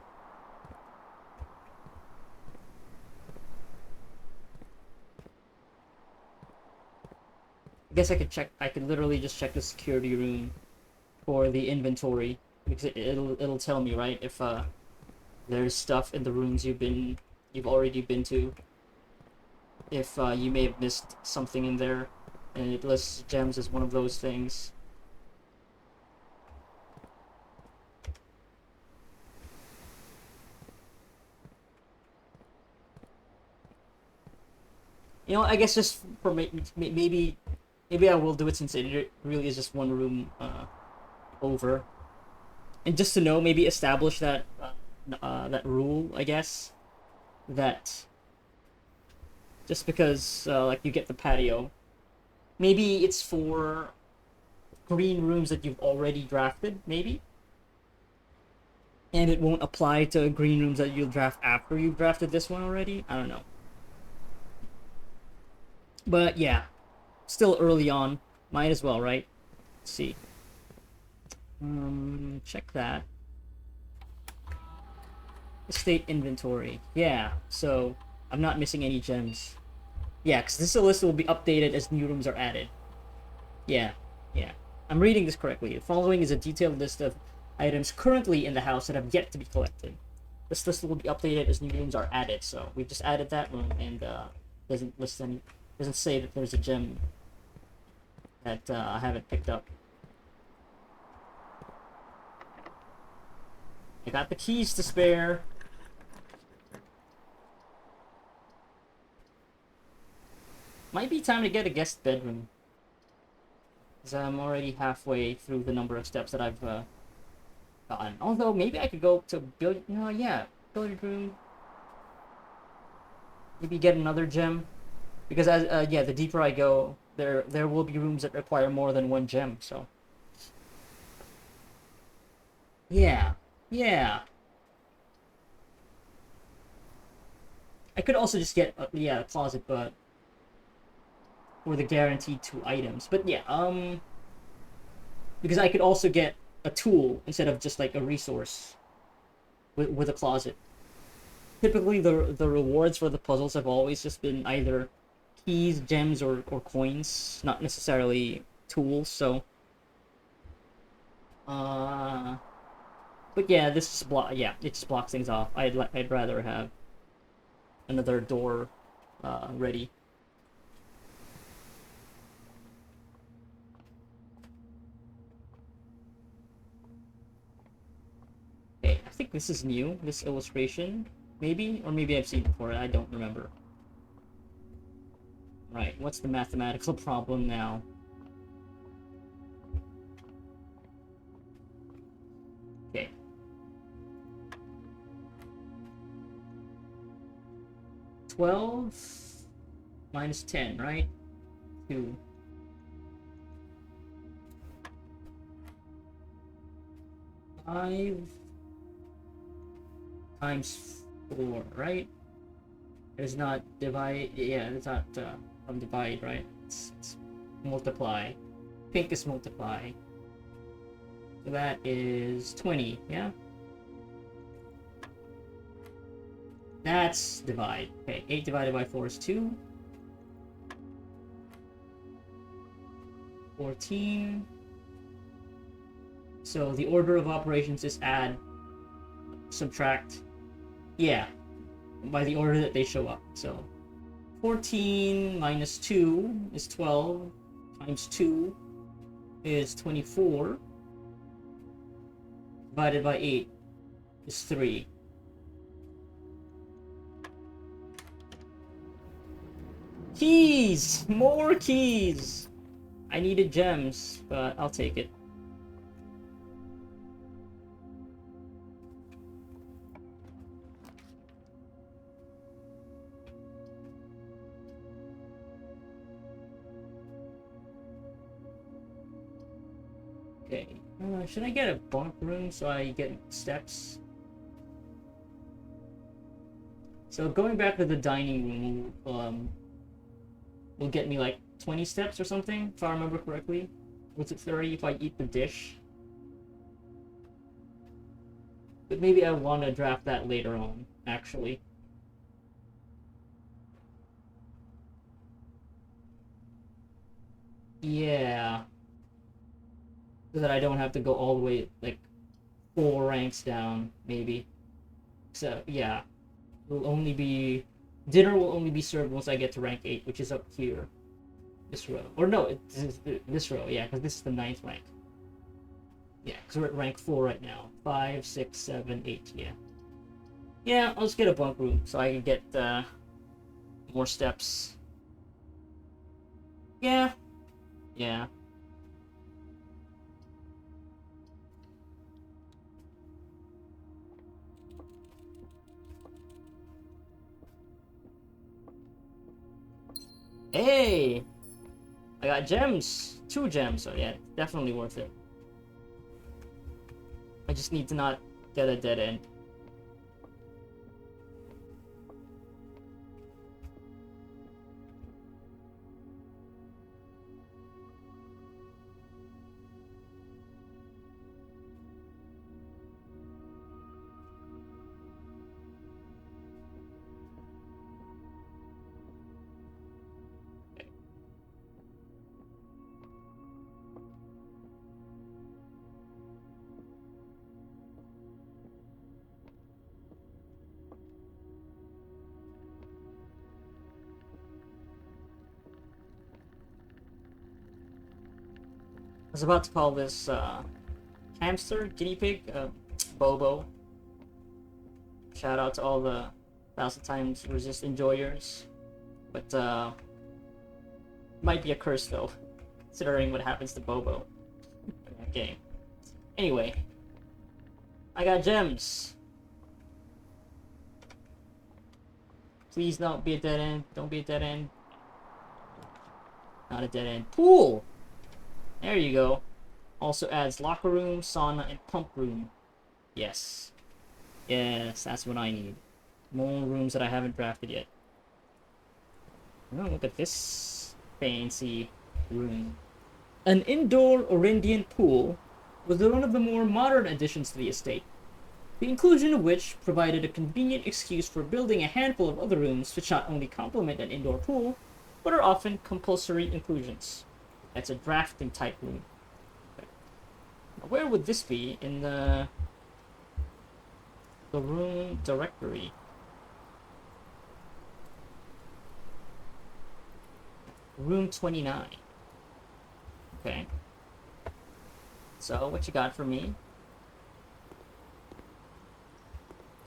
I guess I could literally just check the security room for the inventory. Because it'll tell me, right, if there's stuff in the rooms you've already been to. If you may have missed something in there. And it lists gems as one of those things. You know, I guess just for maybe I will do it since it really is just one room over. And just to know, maybe establish that that rule, I guess, that just because like you get the patio. Maybe it's for green rooms that you've already drafted, maybe? And it won't apply to green rooms that you'll draft after you've drafted this one already? I don't know. But yeah, still early on. Might as well, right? Let's see. Check that. Estate inventory. Yeah, so I'm not missing any gems. Yeah, because this list will be updated as new rooms are added. Yeah, yeah. I'm reading this correctly. The following is a detailed list of items currently in the house that have yet to be collected. This list will be updated as new rooms are added. So we just added that room, and doesn't list any, doesn't say that there's a gem that I haven't picked up. I got the keys to spare. Might be time to get a guest bedroom. Because I'm already halfway through the number of steps that I've gotten. Although, maybe I could go to billiard... No, yeah. Billiard room. Maybe get another gem. Because, yeah, the deeper I go, there will be rooms that require more than one gem, so... Yeah. Yeah. I could also just get, yeah, a closet, but... for the guaranteed 2 items. But yeah, because I could also get a tool instead of just like a resource with a closet. Typically, the rewards for the puzzles have always just been either keys, gems, or coins, not necessarily tools. So, but yeah, this is yeah, it just blocks things off. I'd rather have another door ready. Okay, I think this is new, this illustration. Maybe? Or maybe I've seen it before, I don't remember. Right, what's the mathematical problem now? Okay. $12 minus 10, right? 2. 5 times 4, right? It's not divide. Yeah, it's not from divide, right? It's multiply. Pink is multiply. So that is 20, yeah? That's divide. Okay, 8 divided by 4 is 2. 14. So the order of operations is add, subtract. Yeah, by the order that they show up. So 14 minus 2 is 12, times 2 is 24, divided by 8 is 3. Keys! More keys! I needed gems, but I'll take it. Okay, should I get a bunk room so I get steps? So going back to the dining room will get me like 20 steps or something, if I remember correctly. Was it 30 if I eat the dish? But maybe I want to draft that later on, actually. Yeah. So that I don't have to go all the way, like, 4 ranks down, maybe. So, yeah. Will only be... Dinner will only be served once I get to rank 8, which is up here. This row. Or no, it's this row, yeah, because this is the 9th rank. Yeah, because we're at rank 4 right now. 5, 6, 7, 8, yeah. Yeah, I'll just get a bunk room so I can get more steps. Yeah. Yeah. Hey! I got gems! 2 gems, so yeah, definitely worth it. I just need to not get a dead end. was about to call this hamster, guinea pig, Bobo. Shout out to all the 1,000 times resist enjoyers. But might be a curse though, considering what happens to Bobo in that game. Anyway, I got gems. Please don't be a dead end. Don't be a dead end. Not a dead end. Pool! There you go. Also adds locker room, sauna, and pump room. Yes. Yes, that's what I need. More rooms that I haven't drafted yet. Oh, look at this fancy room. An indoor Orindian pool was one of the more modern additions to the estate, the inclusion of which provided a convenient excuse for building a handful of other rooms which not only complement an indoor pool, but are often compulsory inclusions. That's a drafting type room. Now, where would this be in the room directory? Room 29. Okay. So, what you got for me?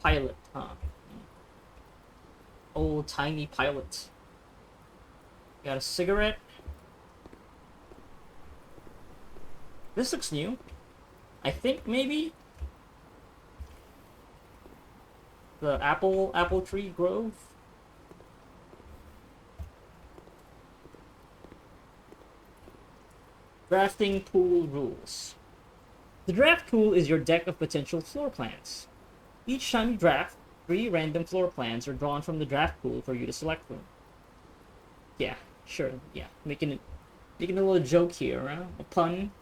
Pilot, huh? Old tiny pilot. Got a cigarette. This looks new. I think maybe the apple tree grove. Drafting pool rules. The draft pool is your deck of potential floor plans. Each time you draft, 3 random floor plans are drawn from the draft pool for you to select from. Yeah, sure, yeah. Making a little joke here, huh? A pun.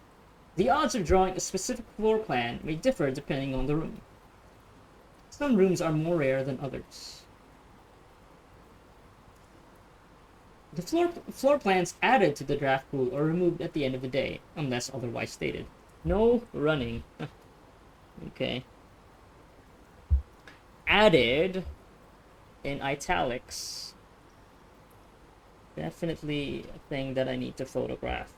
The odds of drawing a specific floor plan may differ depending on the room. Some rooms are more rare than others. The floor plans added to the draft pool are removed at the end of the day, unless otherwise stated. No running. Okay. Added in italics. Definitely a thing that I need to photograph.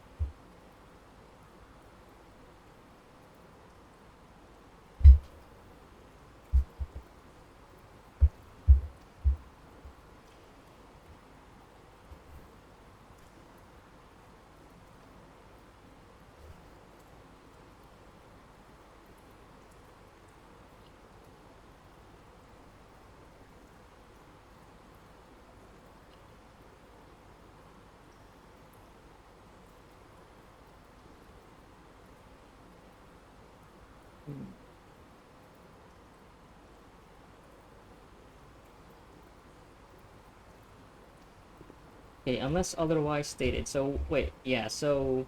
Okay, unless otherwise stated. So, wait, yeah, so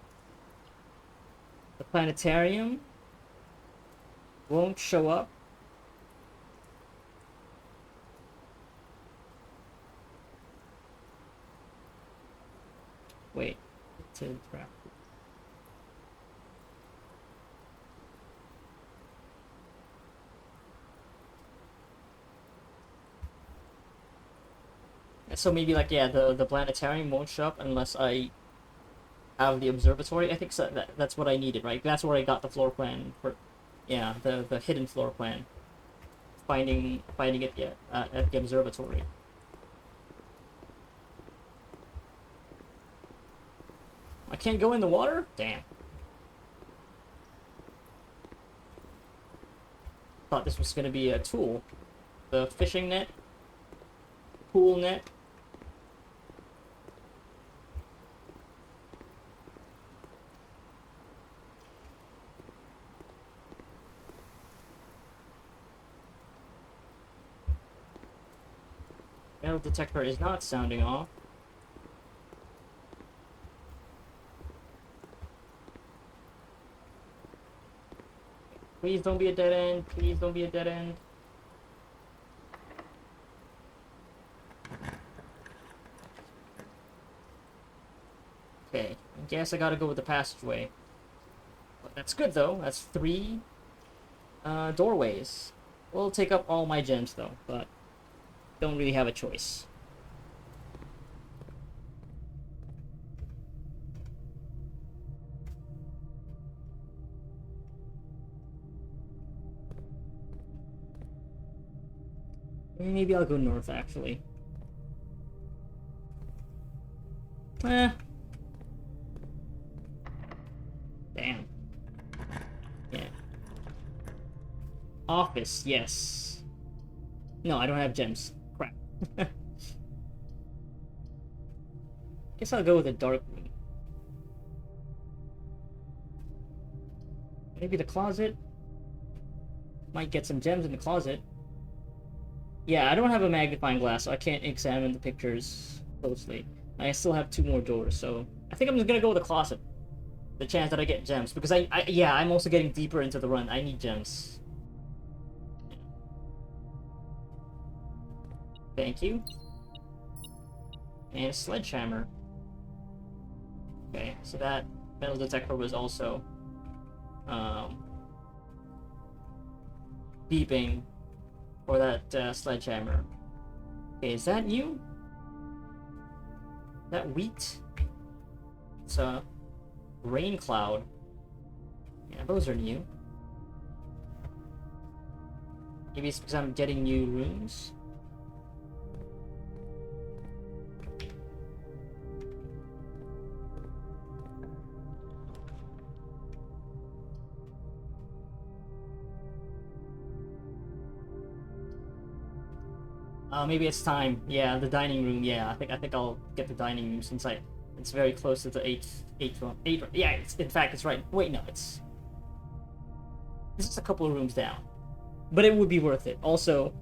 the planetarium won't show up. Wait, to draft. So maybe like, yeah, the planetarium won't show up unless I have the observatory. I think so, that's what I needed, right? That's where I got the floor plan for, yeah, the hidden floor plan. Finding it, yeah, at the observatory. I can't go in the water? Damn. Thought this was gonna be a tool. The fishing net, pool net. Metal detector is not sounding off. Please don't be a dead end. Please don't be a dead end. Okay, I guess I gotta go with the passageway. But that's good though. That's 3 doorways. Will take up all my gems though, but don't really have a choice. Maybe I'll go north, actually. Eh. Damn. Yeah. Office, yes. No, I don't have gems. Crap. Guess I'll go with a dark room. Maybe the closet? Might get some gems in the closet. Yeah, I don't have a magnifying glass, so I can't examine the pictures closely. I still have 2 more doors, so I think I'm just gonna go with the closet. The chance that I get gems, because yeah, I'm also getting deeper into the run. I need gems. Thank you. And a sledgehammer. Okay, so that metal detector was also beeping for that sledgehammer. Okay, is that new? That wheat? It's a rain cloud. Yeah, those are new. Maybe it's because I'm getting new rooms. Maybe it's time. Yeah, the dining room. Yeah, I think I'll get the dining room since it's very close to the eighth one. Yeah, in fact it's right. Wait, no, it's a couple of rooms down, but it would be worth it. Also,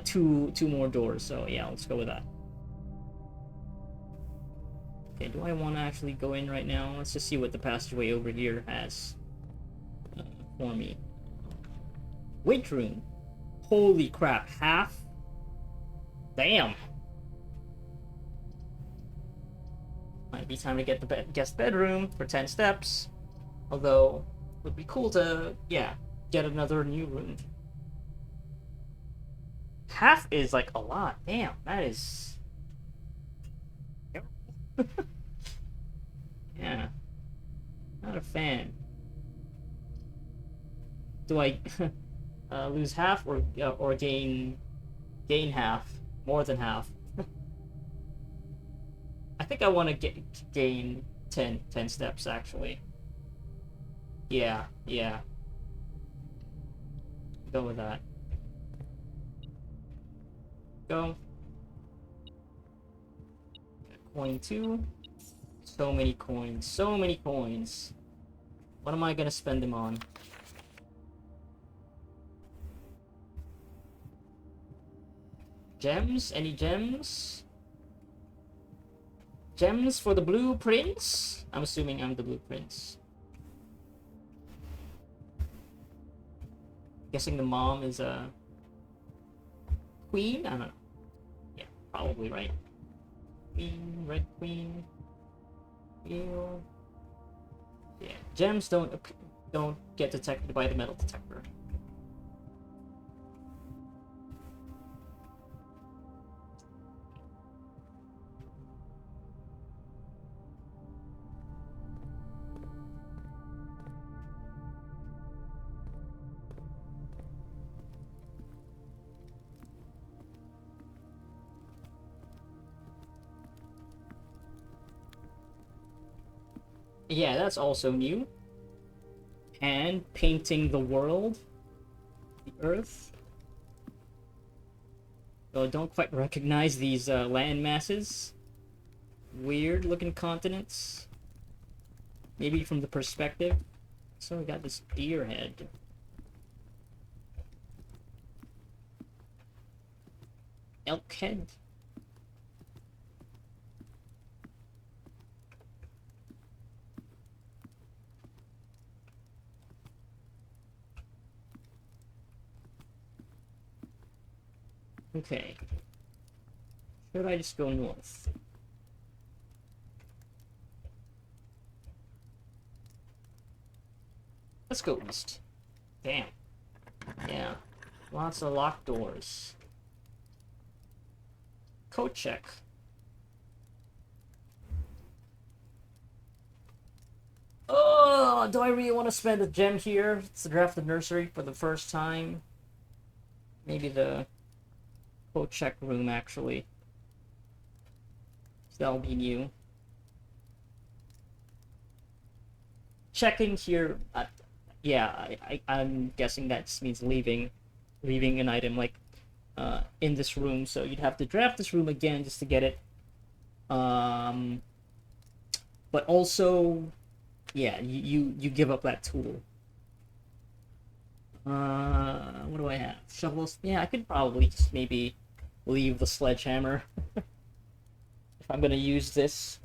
two more doors. So yeah, let's go with that. Okay, do I want to actually go in right now? Let's just see what the passageway over here has for me. Weight room. Holy crap! Half. Damn. Might be time to get the guest bedroom for 10 steps. Although, it would be cool to, yeah, get another new room. Half is like a lot. Damn, that is. Yeah. Not a fan. Do I lose half or gain half? More than half. I think I want to gain 10 steps, actually. Yeah. Go with that. Go. Coin 2. So many coins. What am I gonna spend them on? Gems? Any gems? Gems for the blueprints? I'm assuming I'm the blueprints. Guessing the mom is a queen? I don't know. Yeah, probably, right? Queen, red queen. Ew. Yeah, gems don't get detected by the metal detector. Yeah, that's also new. And painting the world, the earth. Though I don't quite recognize these land masses. Weird looking continents. Maybe from the perspective. So we got this deer head. Elk head. Okay. Should I just go north? Let's go east. Damn. Yeah. Lots of locked doors. Code check. Oh, do I really want to spend a gem here to draft the nursery for the first time? Maybe the Go check room actually. So that'll be new. Checking here. Yeah, I'm guessing that just means leaving an item like in this room. So you'd have to draft this room again just to get it. But also, yeah, you give up that tool. What do I have? Shovels? Yeah, I could probably just maybe leave the sledgehammer if I'm gonna use this.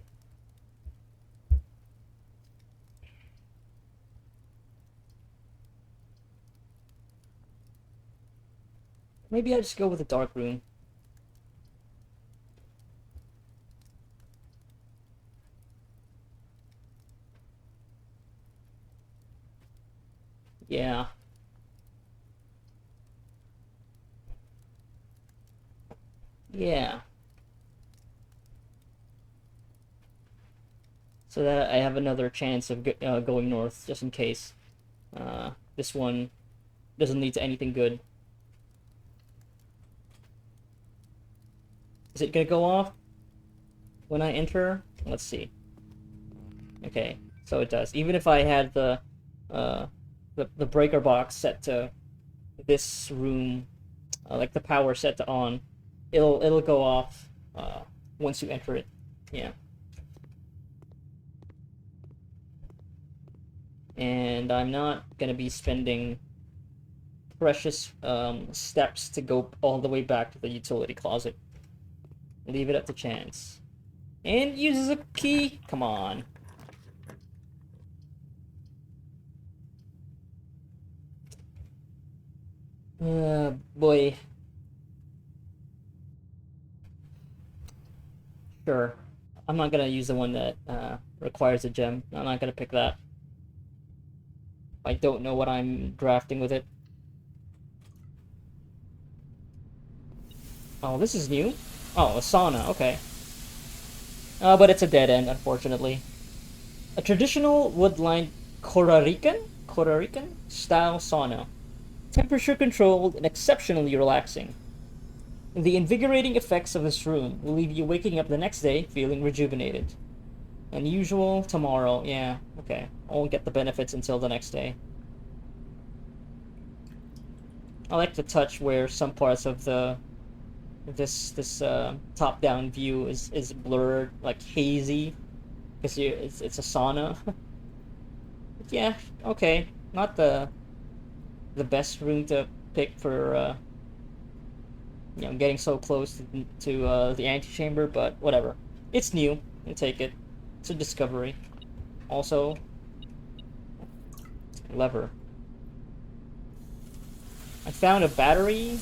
Maybe I just go with a dark room. Yeah. Yeah. So that I have another chance of going north, just in case. This one doesn't lead to anything good. Is it gonna go off when I enter? Let's see. Okay, so it does. Even if I had uh, the breaker box set to this room, like the power set to on, it'll go off once you enter it. Yeah. And I'm not gonna be spending precious steps to go all the way back to the utility closet. Leave it up to chance. And uses a key. Come on. Boy. Sure. I'm not gonna use the one that requires a gem. I'm not gonna pick that. I don't know what I'm drafting with it. Oh, this is new? Oh, a sauna, okay. But it's a dead end, unfortunately. A traditional wood-lined Korarikan style sauna. Temperature controlled and exceptionally relaxing. The invigorating effects of this room will leave you waking up the next day feeling rejuvenated. Unusual tomorrow, yeah, okay. I won't get the benefits until the next day. I like the touch where some parts of this top-down view is blurred, like hazy, because it's a sauna. Yeah, okay. Not the best room to pick for getting so close to the antechamber, but whatever. It's new. I'll take it. It's a discovery. Also, lever. I found a battery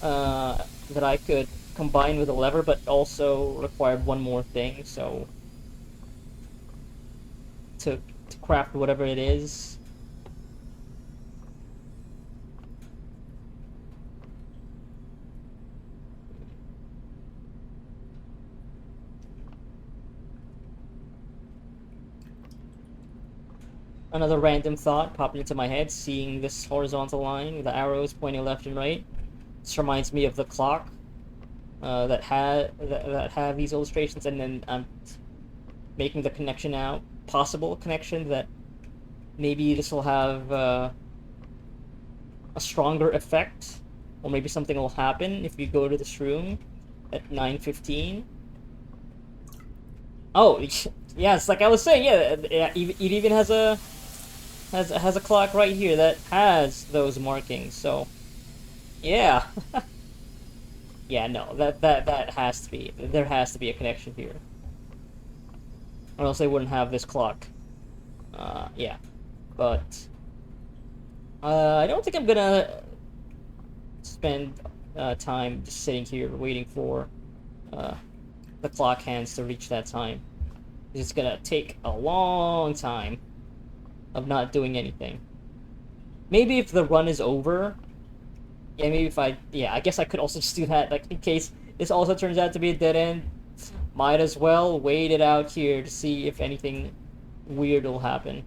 that I could combine with a lever, but also required one more thing, so to craft whatever it is. Another random thought popped into my head, seeing this horizontal line with the arrows pointing left and right. This reminds me of the clock that have these illustrations, and then I'm making the connection now, possible connection that maybe this will have a stronger effect, or maybe something will happen if you go to this room at 9:15. Oh, yes, like I was saying, yeah, it even has a clock right here that has those markings. So, yeah, yeah, no, that has to be, there has to be a connection here, or else they wouldn't have this clock. Yeah, but I don't think I'm gonna spend time just sitting here waiting for the clock hands to reach that time. It's gonna take a long time of not doing anything. Maybe if the run is over, yeah, maybe if I guess I could also just do that, like, in case this also turns out to be a dead end, might as well wait it out here to see if anything weird will happen.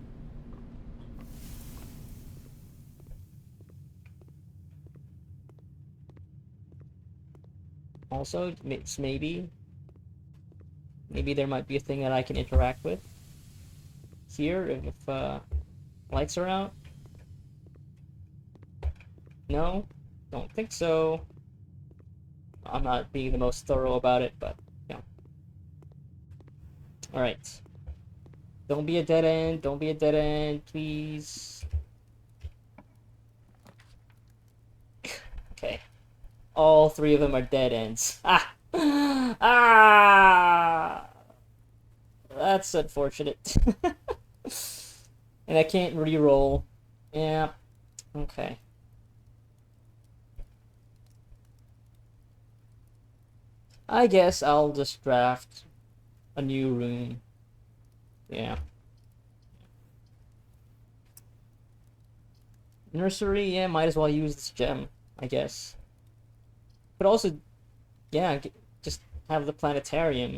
Also, maybe there might be a thing that I can interact with here if lights are out. No, don't think so. I'm not being the most thorough about it, but yeah. All right. Don't be a dead end. Don't be a dead end, please. Okay. All three of them are dead ends. Ah! Ah! That's unfortunate. And I can't re-roll. Yeah. Okay. I guess I'll just draft a new room. Yeah. Nursery, yeah, might as well use this gem, I guess. But also, yeah, just have the planetarium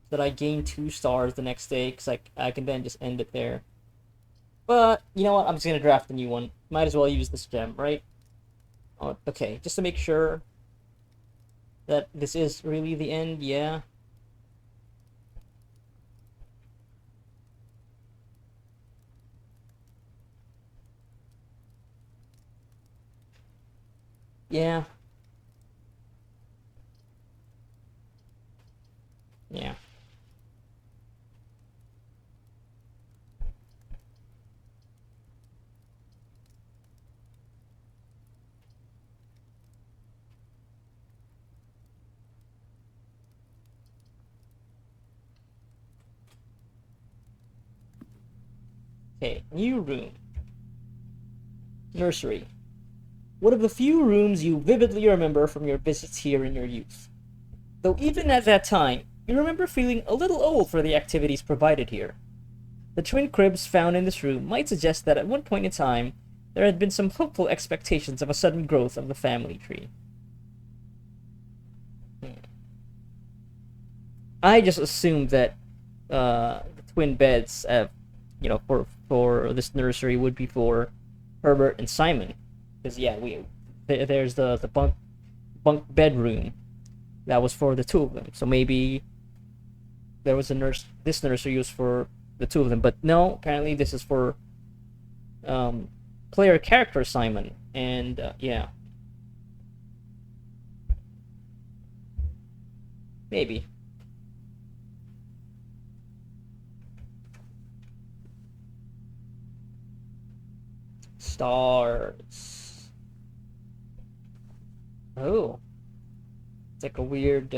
so that I gain 2 stars the next day, because I can then just end it there. But, you know what, I'm just gonna draft a new one. Might as well use this gem, right? Oh, okay, just to make sure that this is really the end, yeah. Yeah. Yeah. Okay, new room. Nursery. One of the few rooms you vividly remember from your visits here in your youth. Though even at that time, you remember feeling a little old for the activities provided here. The twin cribs found in this room might suggest that at one point in time, there had been some hopeful expectations of a sudden growth of the family tree. I just assumed that the twin beds, for this nursery would be for Herbert and Simon, because yeah, there's the bunk bedroom that was for the two of them. So maybe there was this nursery used for the two of them, but no, apparently this is for um, player character Simon, and yeah, maybe. Stars. Oh, it's like a weird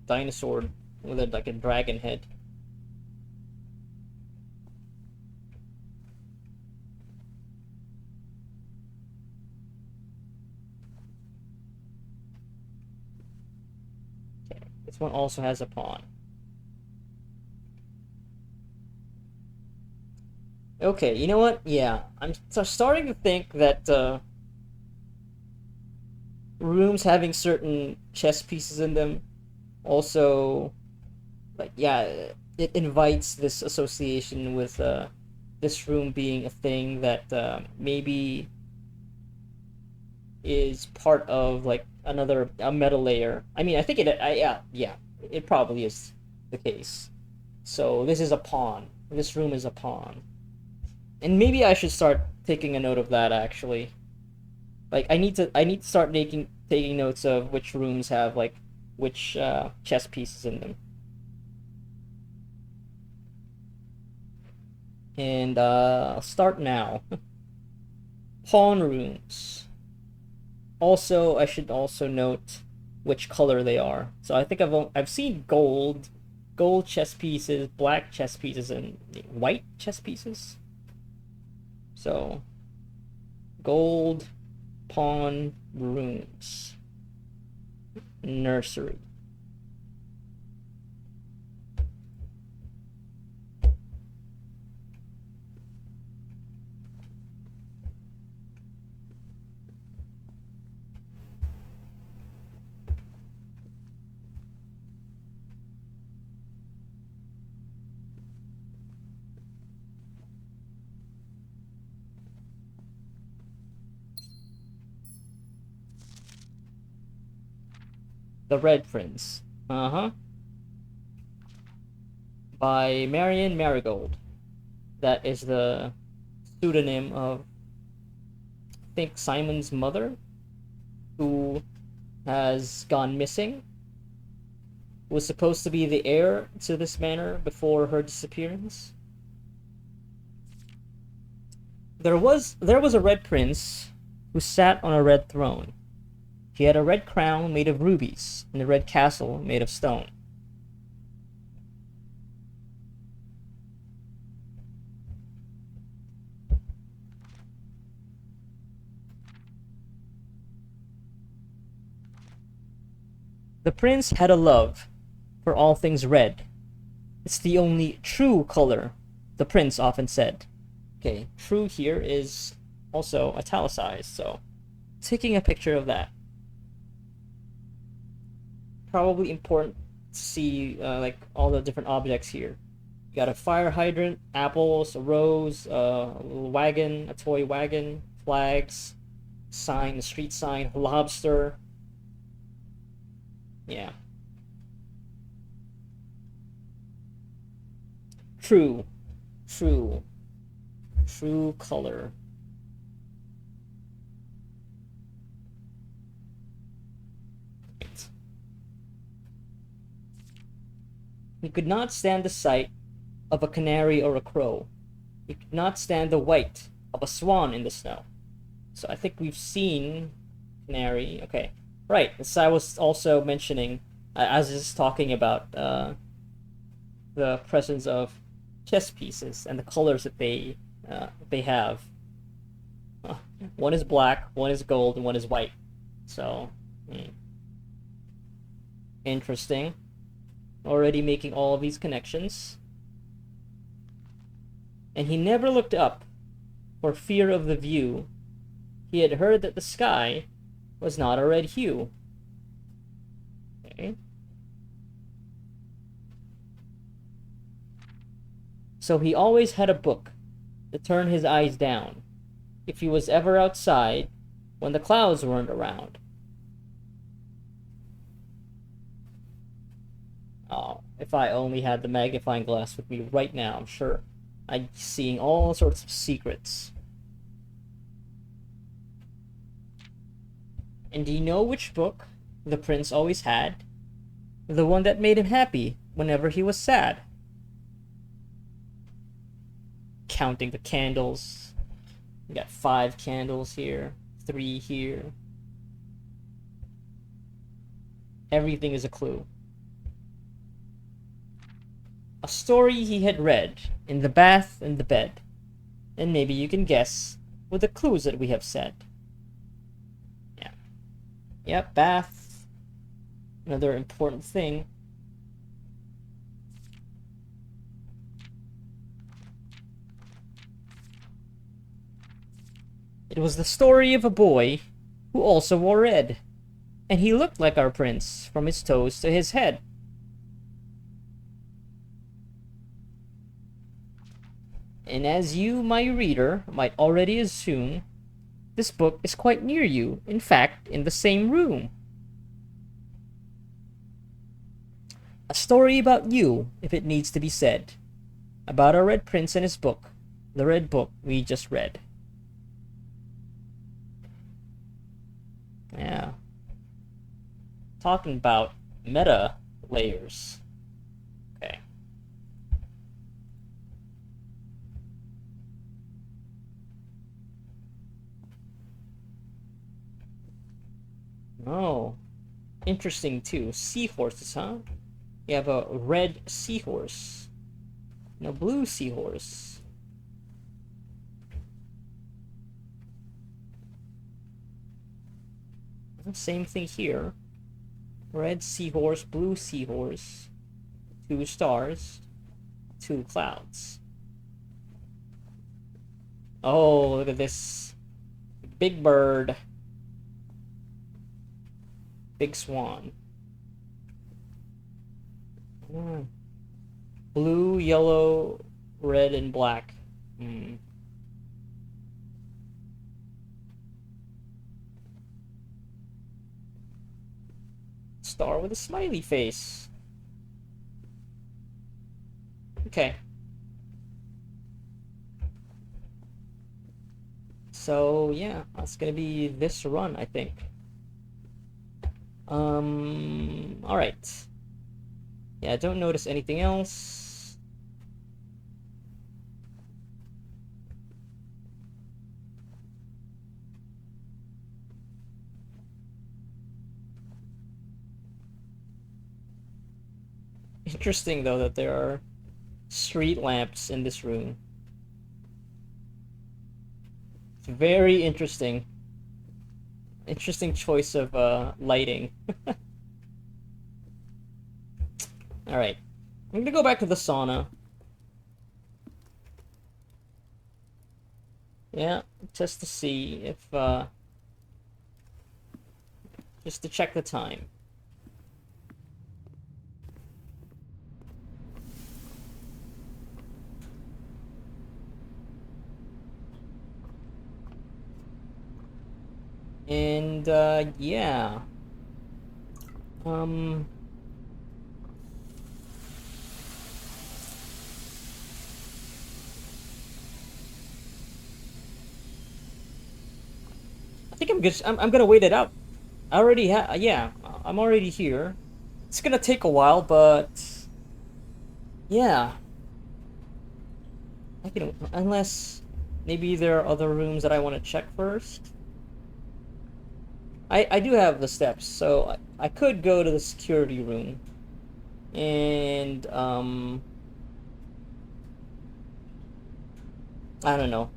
dinosaur with like a dragon head. Okay, this one also has a pawn. Okay, you know what? Yeah, I'm starting to think that rooms having certain chess pieces in them also, like, yeah, it invites this association with this room being a thing that maybe is part of like a meta layer. I mean, I think yeah, it probably is the case. So this is a pawn. This room is a pawn, and maybe I should start taking a note of that actually. Like I need to start taking notes of which rooms have like which chess pieces in them. And I'll start now. Pawn rooms. Also, I should also note which color they are. So I think I've seen gold chess pieces, black chess pieces, and white chess pieces. So gold pawn rooms. Nursery. The Red Prince. Uh-huh. By Marion Marigold. That is the pseudonym of, I think, Simon's mother, who has gone missing. Was supposed to be the heir to this manor before her disappearance. There was a red prince who sat on a red throne. He had a red crown made of rubies and a red castle made of stone. The prince had a love for all things red. It's the only true color, the prince often said. Okay, true here is also italicized, so taking a picture of that. Probably important to see like all the different objects here. You got a fire hydrant, apples, a rose, a little wagon, a toy wagon, flags, sign, a street sign, lobster. Yeah. True. True. True color. He could not stand the sight of a canary or a crow. He could not stand the white of a swan in the snow. So I think we've seen canary. Okay, right. As I was also mentioning, as is talking about the presence of chess pieces and the colors that they have. One is black, one is gold, and one is white. So, interesting. Already making all of these connections. And he never looked up for fear of the view. He had heard that the sky was not a red hue. Okay. So he always had a book to turn his eyes down if he was ever outside when the clouds weren't around. Oh, if I only had the magnifying glass with me right now, I'm sure I'd be seeing all sorts of secrets. And do you know which book the prince always had? The one that made him happy whenever he was sad. Counting the candles. We got 5 candles here, 3 here. Everything is a clue. A story he had read in the bath and the bed. And maybe you can guess with the clues that we have said. Yeah. Yep, bath. Another important thing. It was the story of a boy who also wore red. And he looked like our prince from his toes to his head. And as you, my reader, might already assume, this book is quite near you, in fact, in the same room. A story about you, if it needs to be said. About our Red Prince and his book, the red book we just read. Yeah. Talking about meta layers. Okay. Oh, interesting too. Seahorses, huh? You have a red seahorse and a blue seahorse. Same thing here. Red seahorse, blue seahorse, 2 stars, 2 clouds. Oh, look at this. Big bird. Big swan. Blue, yellow, red, and black. star with a smiley face. Okay. So yeah, that's gonna be this run, I think. All right. Yeah, I don't notice anything else. Interesting though that there are street lamps in this room. It's very interesting. Interesting choice of lighting. Alright. I'm gonna go back to the sauna. Yeah, just to see if just to check the time. And yeah. I think I'm good. I'm gonna wait it out. I already yeah, I'm already here. It's gonna take a while, but yeah. I can, unless maybe there are other rooms that I want to check first. I do have the steps, so I could go to the security room and I don't know.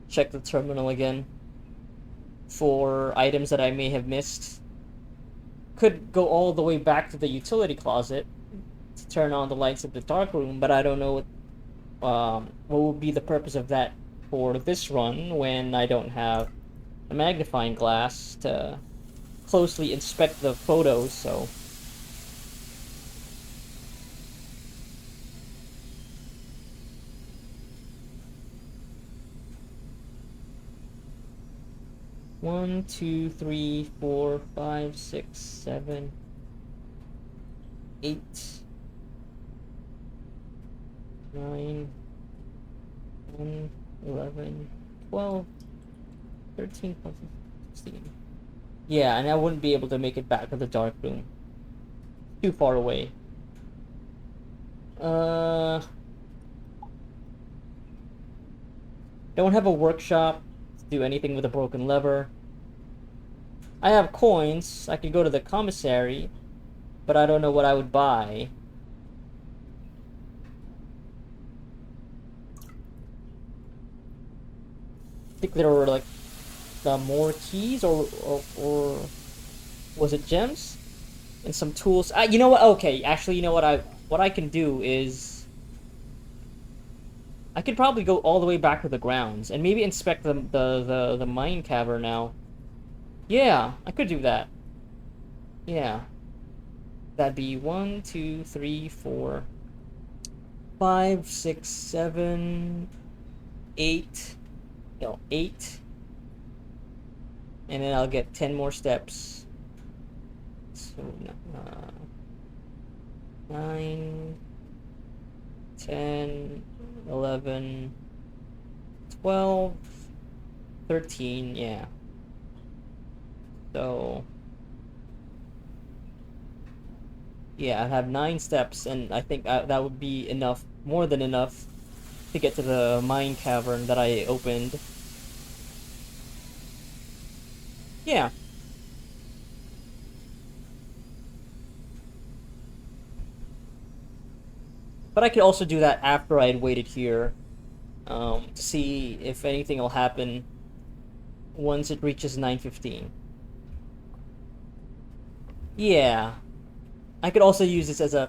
Check the terminal again for items that I may have missed. Could go all the way back to the utility closet to turn on the lights of the dark room, but I don't know what would be the purpose of that for this run when I don't have a magnifying glass to closely inspect the photos, so... One, two, three, four, five, six, 7, 8, 9, 10, 11, 12, 13, 14, 16. Yeah, and I wouldn't be able to make it back to the dark room. Too far away. Don't have a workshop to do anything with a broken lever. I have coins. I could go to the commissary, but I don't know what I would buy. I think there were like more keys or was it gems and some tools. You know what? Okay, actually, you know what I can do is I could probably go all the way back to the grounds and maybe inspect the mine cavern now. Yeah, I could do that. Yeah, that'd be 1, 2, 3, 4, 5, 6, 7, 8. No, 8. And then I'll get 10 more steps. So, 9, 10, 11, 12, 13, yeah. So, yeah, I have 9 steps, and I think that would be enough, more than enough, to get to the mine cavern that I opened. Yeah. But I could also do that after I had waited here, to see if anything will happen once it reaches 9:15. Yeah. I could also use this as an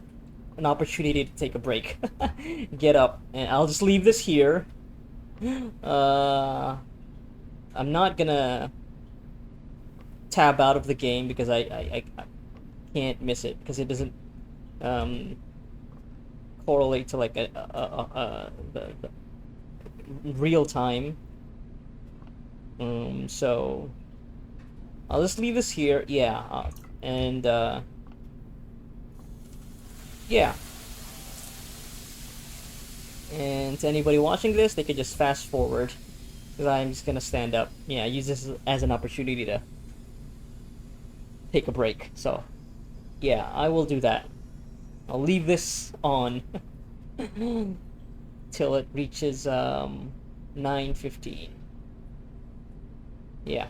opportunity to take a break. Get up, and I'll just leave this here. I'm not gonna tab out of the game because I can't miss it because it doesn't correlate to like the real time. So I'll just leave this here. Yeah, And yeah. And to anybody watching this, they could just fast forward, because I'm just gonna stand up. Yeah, use this as an opportunity to take a break. So yeah, I will do that. I'll leave this on till it reaches 9:15. Yeah.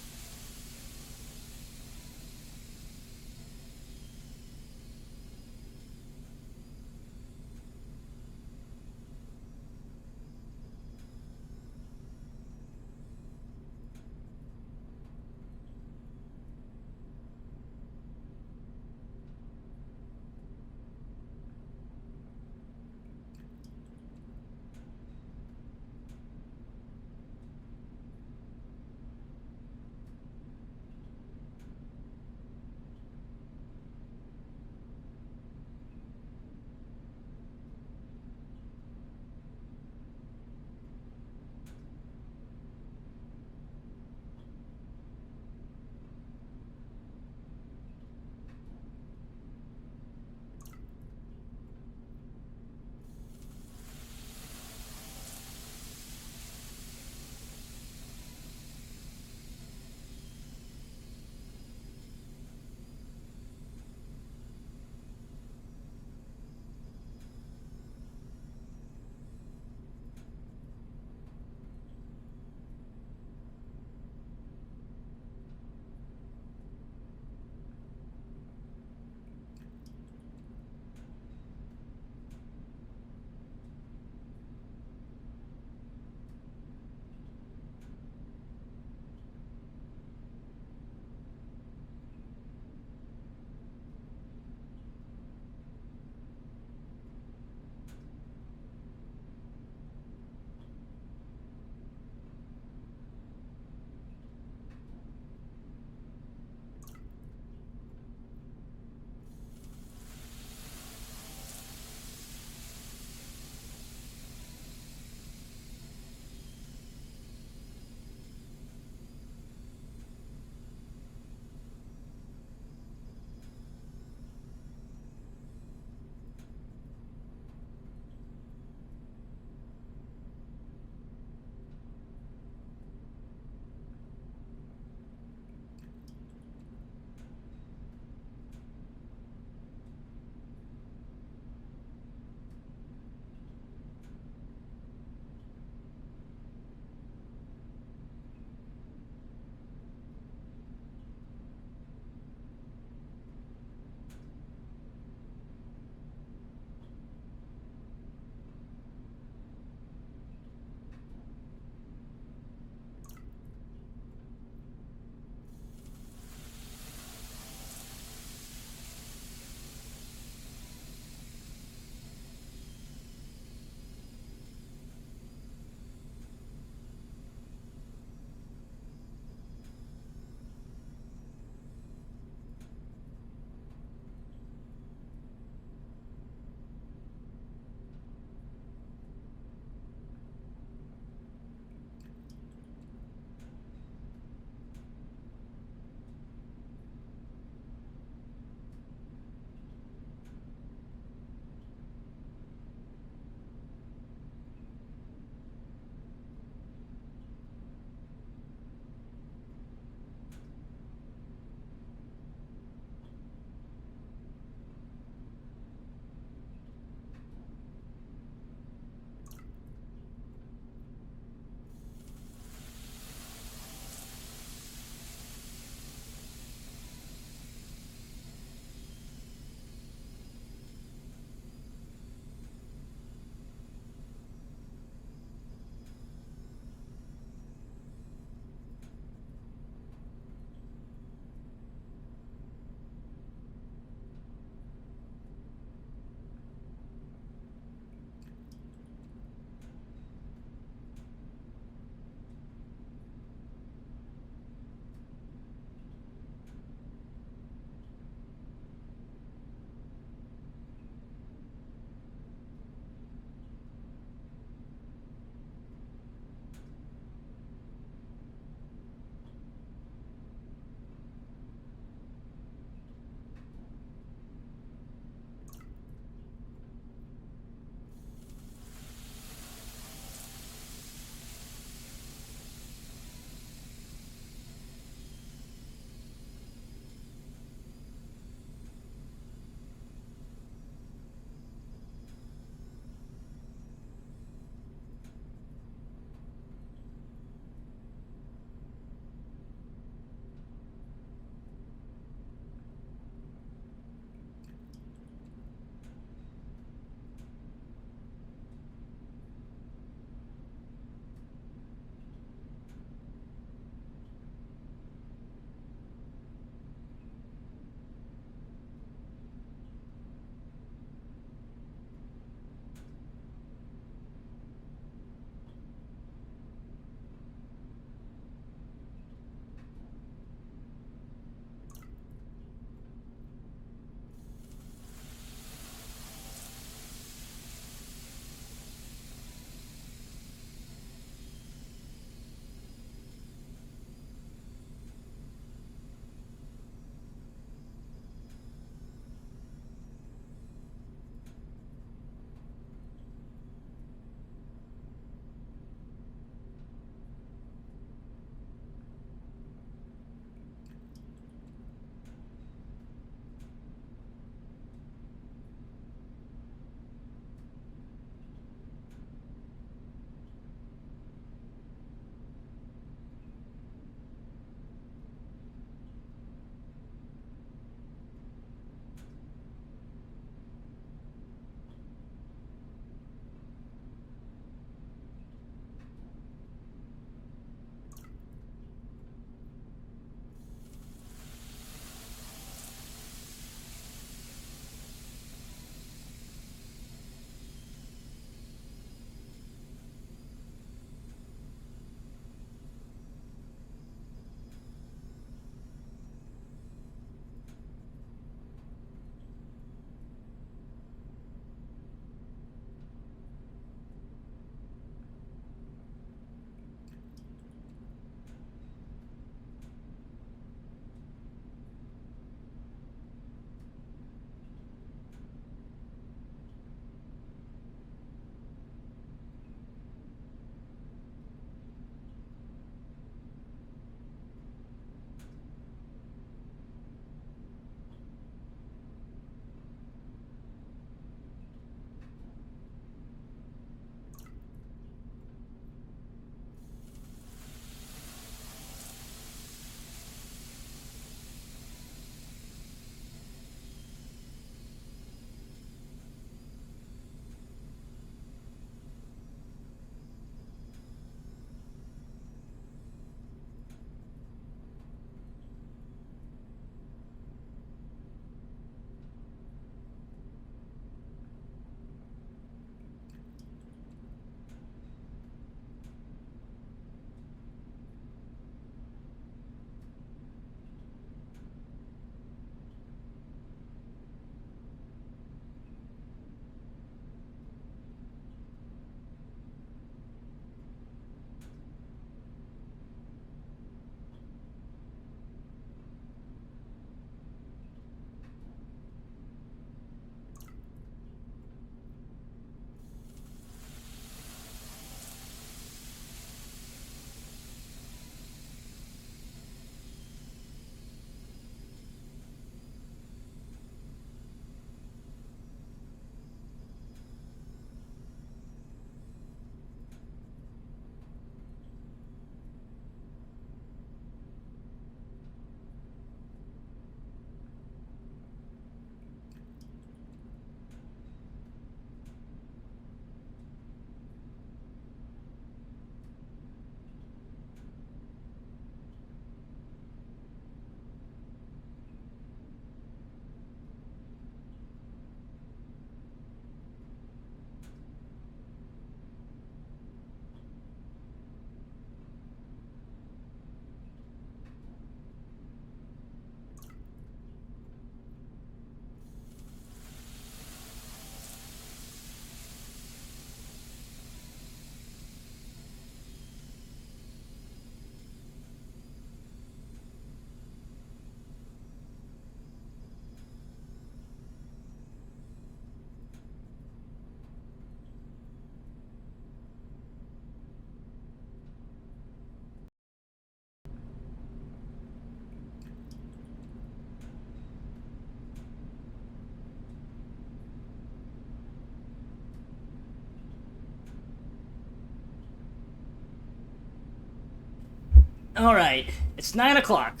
Alright, it's 9 o'clock.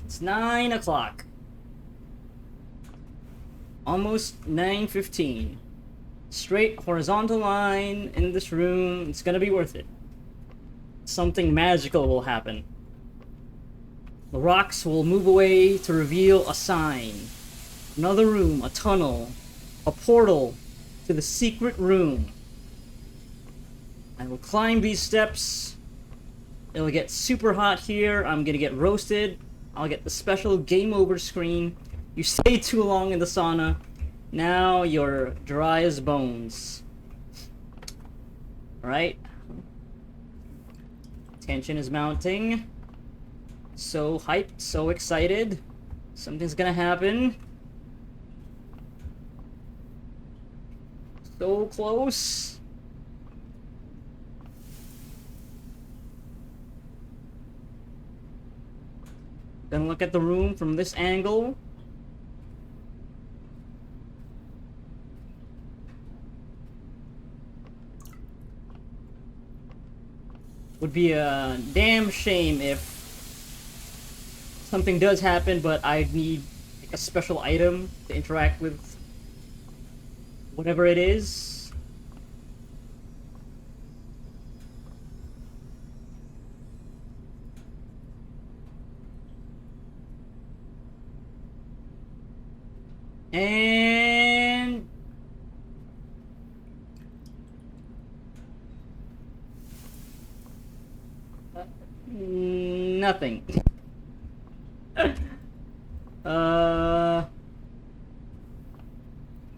It's 9 o'clock. Almost 9:15. Straight horizontal line in this room. It's gonna be worth it. Something magical will happen. The rocks will move away to reveal a sign. Another room, a tunnel, a portal to the secret room. I will climb these steps. It'll get super hot here. I'm gonna get roasted. I'll get the special game over screen. You stay too long in the sauna. Now you're dry as bones. Alright. Tension is mounting. So hyped, so excited. Something's gonna happen. So close. Gonna look at the room from this angle. Would be a damn shame if something does happen, but I need like, a special item to interact with whatever it is. And nothing.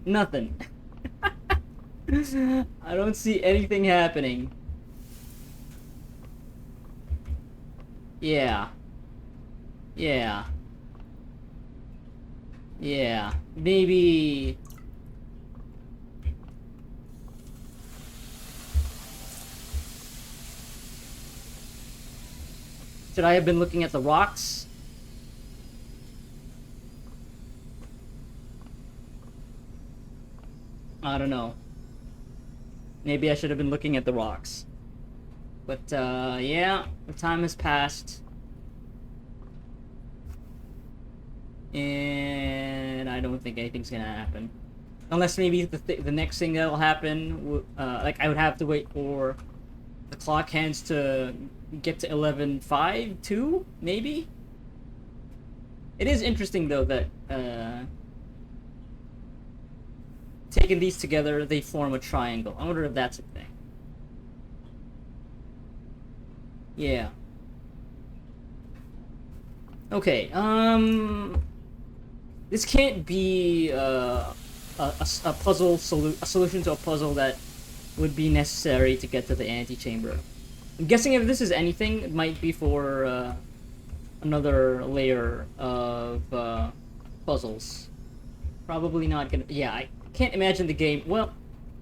Nothing. I don't see anything happening. Yeah. Yeah. Yeah. Maybe... Should I have been looking at the rocks? I don't know. Maybe I should have been looking at the rocks. But, yeah, the time has passed. And I don't think anything's gonna happen. Unless maybe the next thing that'll happen, like I would have to wait for the clock hands to get to 11:05 too, maybe? It is interesting though that, taking these together, they form a triangle. I wonder if that's a thing. Yeah. Okay, this can't be a solution to a puzzle that would be necessary to get to the antechamber. I'm guessing if this is anything, it might be for another layer of puzzles. Probably not gonna. Yeah, I can't imagine the game. Well,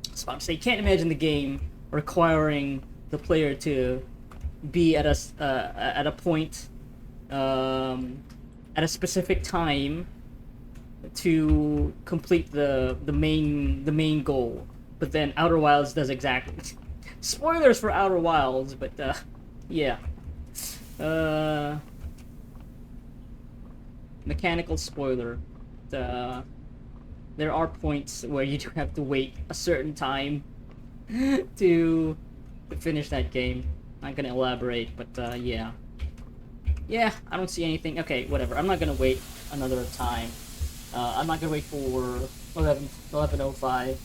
I was about to say, can't imagine the game requiring the player to be at a point at a specific time to complete the main goal. But then Outer Wilds does exactly. Spoilers for Outer Wilds, but yeah. Mechanical spoiler. There are points where you do have to wait a certain time to finish that game. Not gonna elaborate, but yeah. Yeah, I don't see anything. Okay, whatever. I'm not gonna wait another time. I'm not gonna wait for 11:05.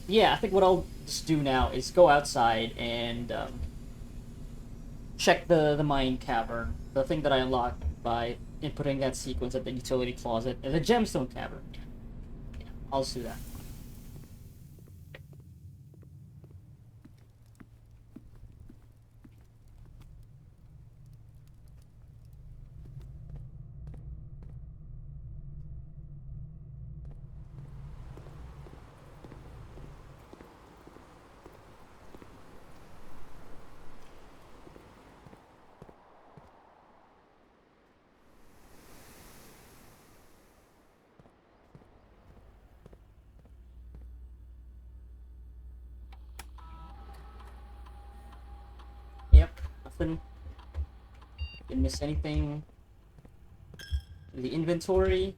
Yeah, I think what I'll just do now is go outside and check the mine cavern, the thing that I unlocked by inputting that sequence at the utility closet, and the gemstone cavern. Yeah, I'll just do that. nothing. Didn't miss anything. The inventory.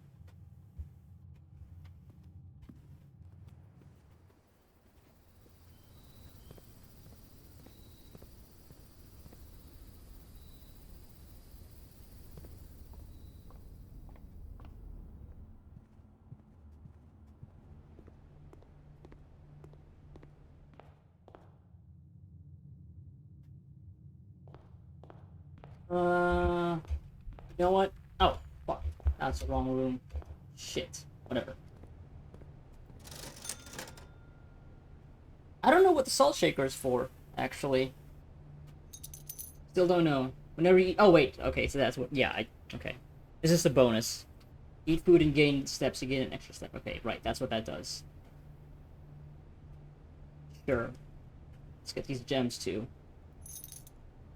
You know what? Oh, fuck. That's the wrong room. Shit. Whatever. I don't know what the salt shaker is for, actually. Still don't know. Whenever you... Oh, wait. Okay, so that's what... Yeah, okay. This is a bonus. Eat food and gain steps to gain an extra step. Okay, right. That's what that does. Sure. Let's get these gems, too.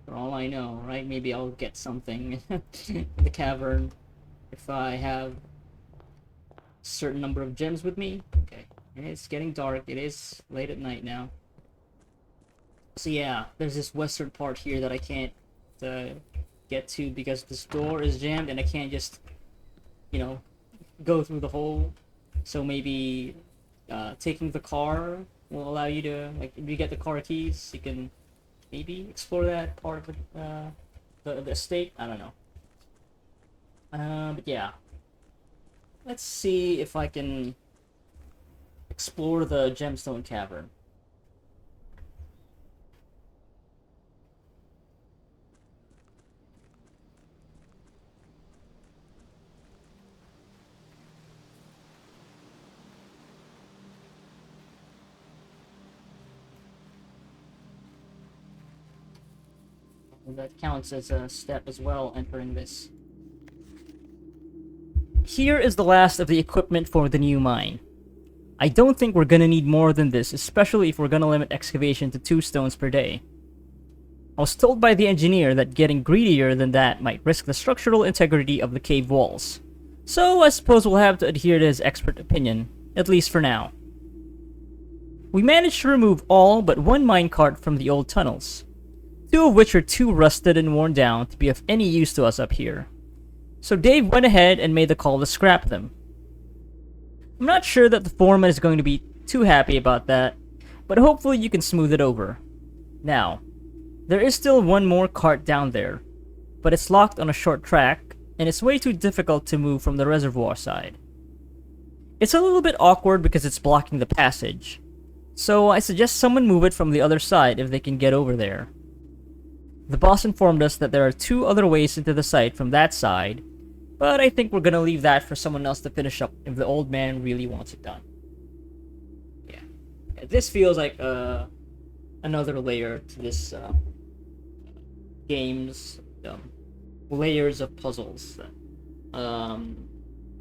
For all I know, right? Maybe I'll get something in the cavern if I have a certain number of gems with me. Okay. It's getting dark. It is late at night now. So yeah, there's this western part here that I can't get to because this door is jammed and I can't just, you know, go through the hole. So maybe taking the car will allow you to, like, if you get the car keys, you can maybe explore that part of the estate. I don't know. But yeah. Let's see if I can explore the gemstone cavern. That counts as a step as well, entering this. Here is the last of the equipment for the new mine. I don't think we're gonna need more than this, especially if we're gonna limit excavation to 2 stones per day. I was told by the engineer that getting greedier than that might risk the structural integrity of the cave walls. So I suppose we'll have to adhere to his expert opinion, at least for now. We managed to remove all but 1 minecart from the old tunnels, 2 of which are too rusted and worn down to be of any use to us up here. So Dave went ahead and made the call to scrap them. I'm not sure that the foreman is going to be too happy about that, but hopefully you can smooth it over. Now, there is still 1 more cart down there, but it's locked on a short track, and it's way too difficult to move from the reservoir side. It's a little bit awkward because it's blocking the passage, so I suggest someone move it from the other side if they can get over there. The boss informed us that there are 2 other ways into the site from that side, but I think we're gonna leave that for someone else to finish up if the old man really wants it done. Yeah. This feels like another layer to this game's layers of puzzles. I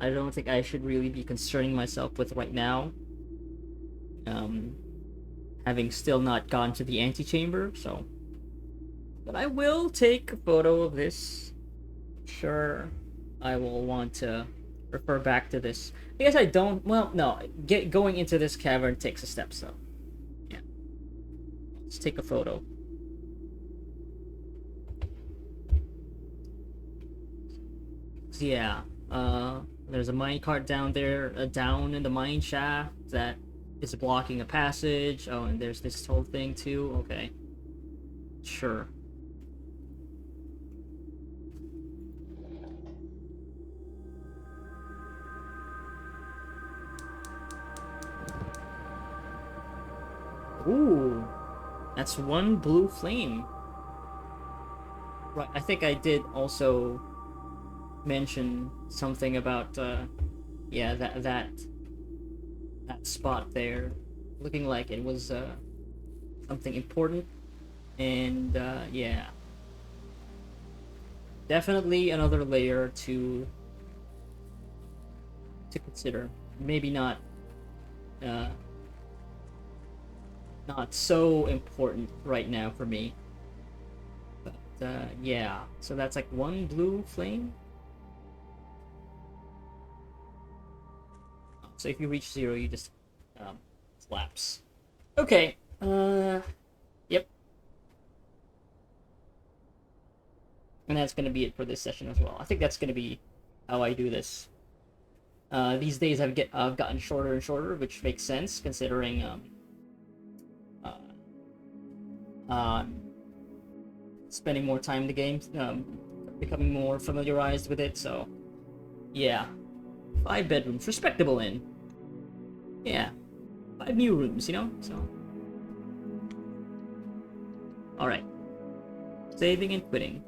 don't think I should really be concerning myself with right now. Having still not gone to the antechamber, so... But I will take a photo of this. Sure, I will want to refer back to this. I guess I don't... Well, no. Going into this cavern takes a step, so... Yeah. Let's take a photo. So yeah. There's a minecart down there, down in the mine shaft that is blocking a passage. Oh, and there's this whole thing too. Okay. Sure. Ooh, that's 1 blue flame. Right, I think I did also mention something about, yeah, that spot there, looking like it was, something important, and, yeah. Definitely another layer to consider. Maybe not, not so important right now for me. But, yeah. So that's like 1 blue flame. So if you reach 0, you just, collapse. Okay. Yep. And that's gonna be it for this session as well. I think that's gonna be how I do this. These days I've gotten shorter and shorter, which makes sense considering spending more time in the game, becoming more familiarized with it. So yeah, 5 bedrooms, respectable inn. Yeah, 5 new rooms, you know. So all right, saving and quitting.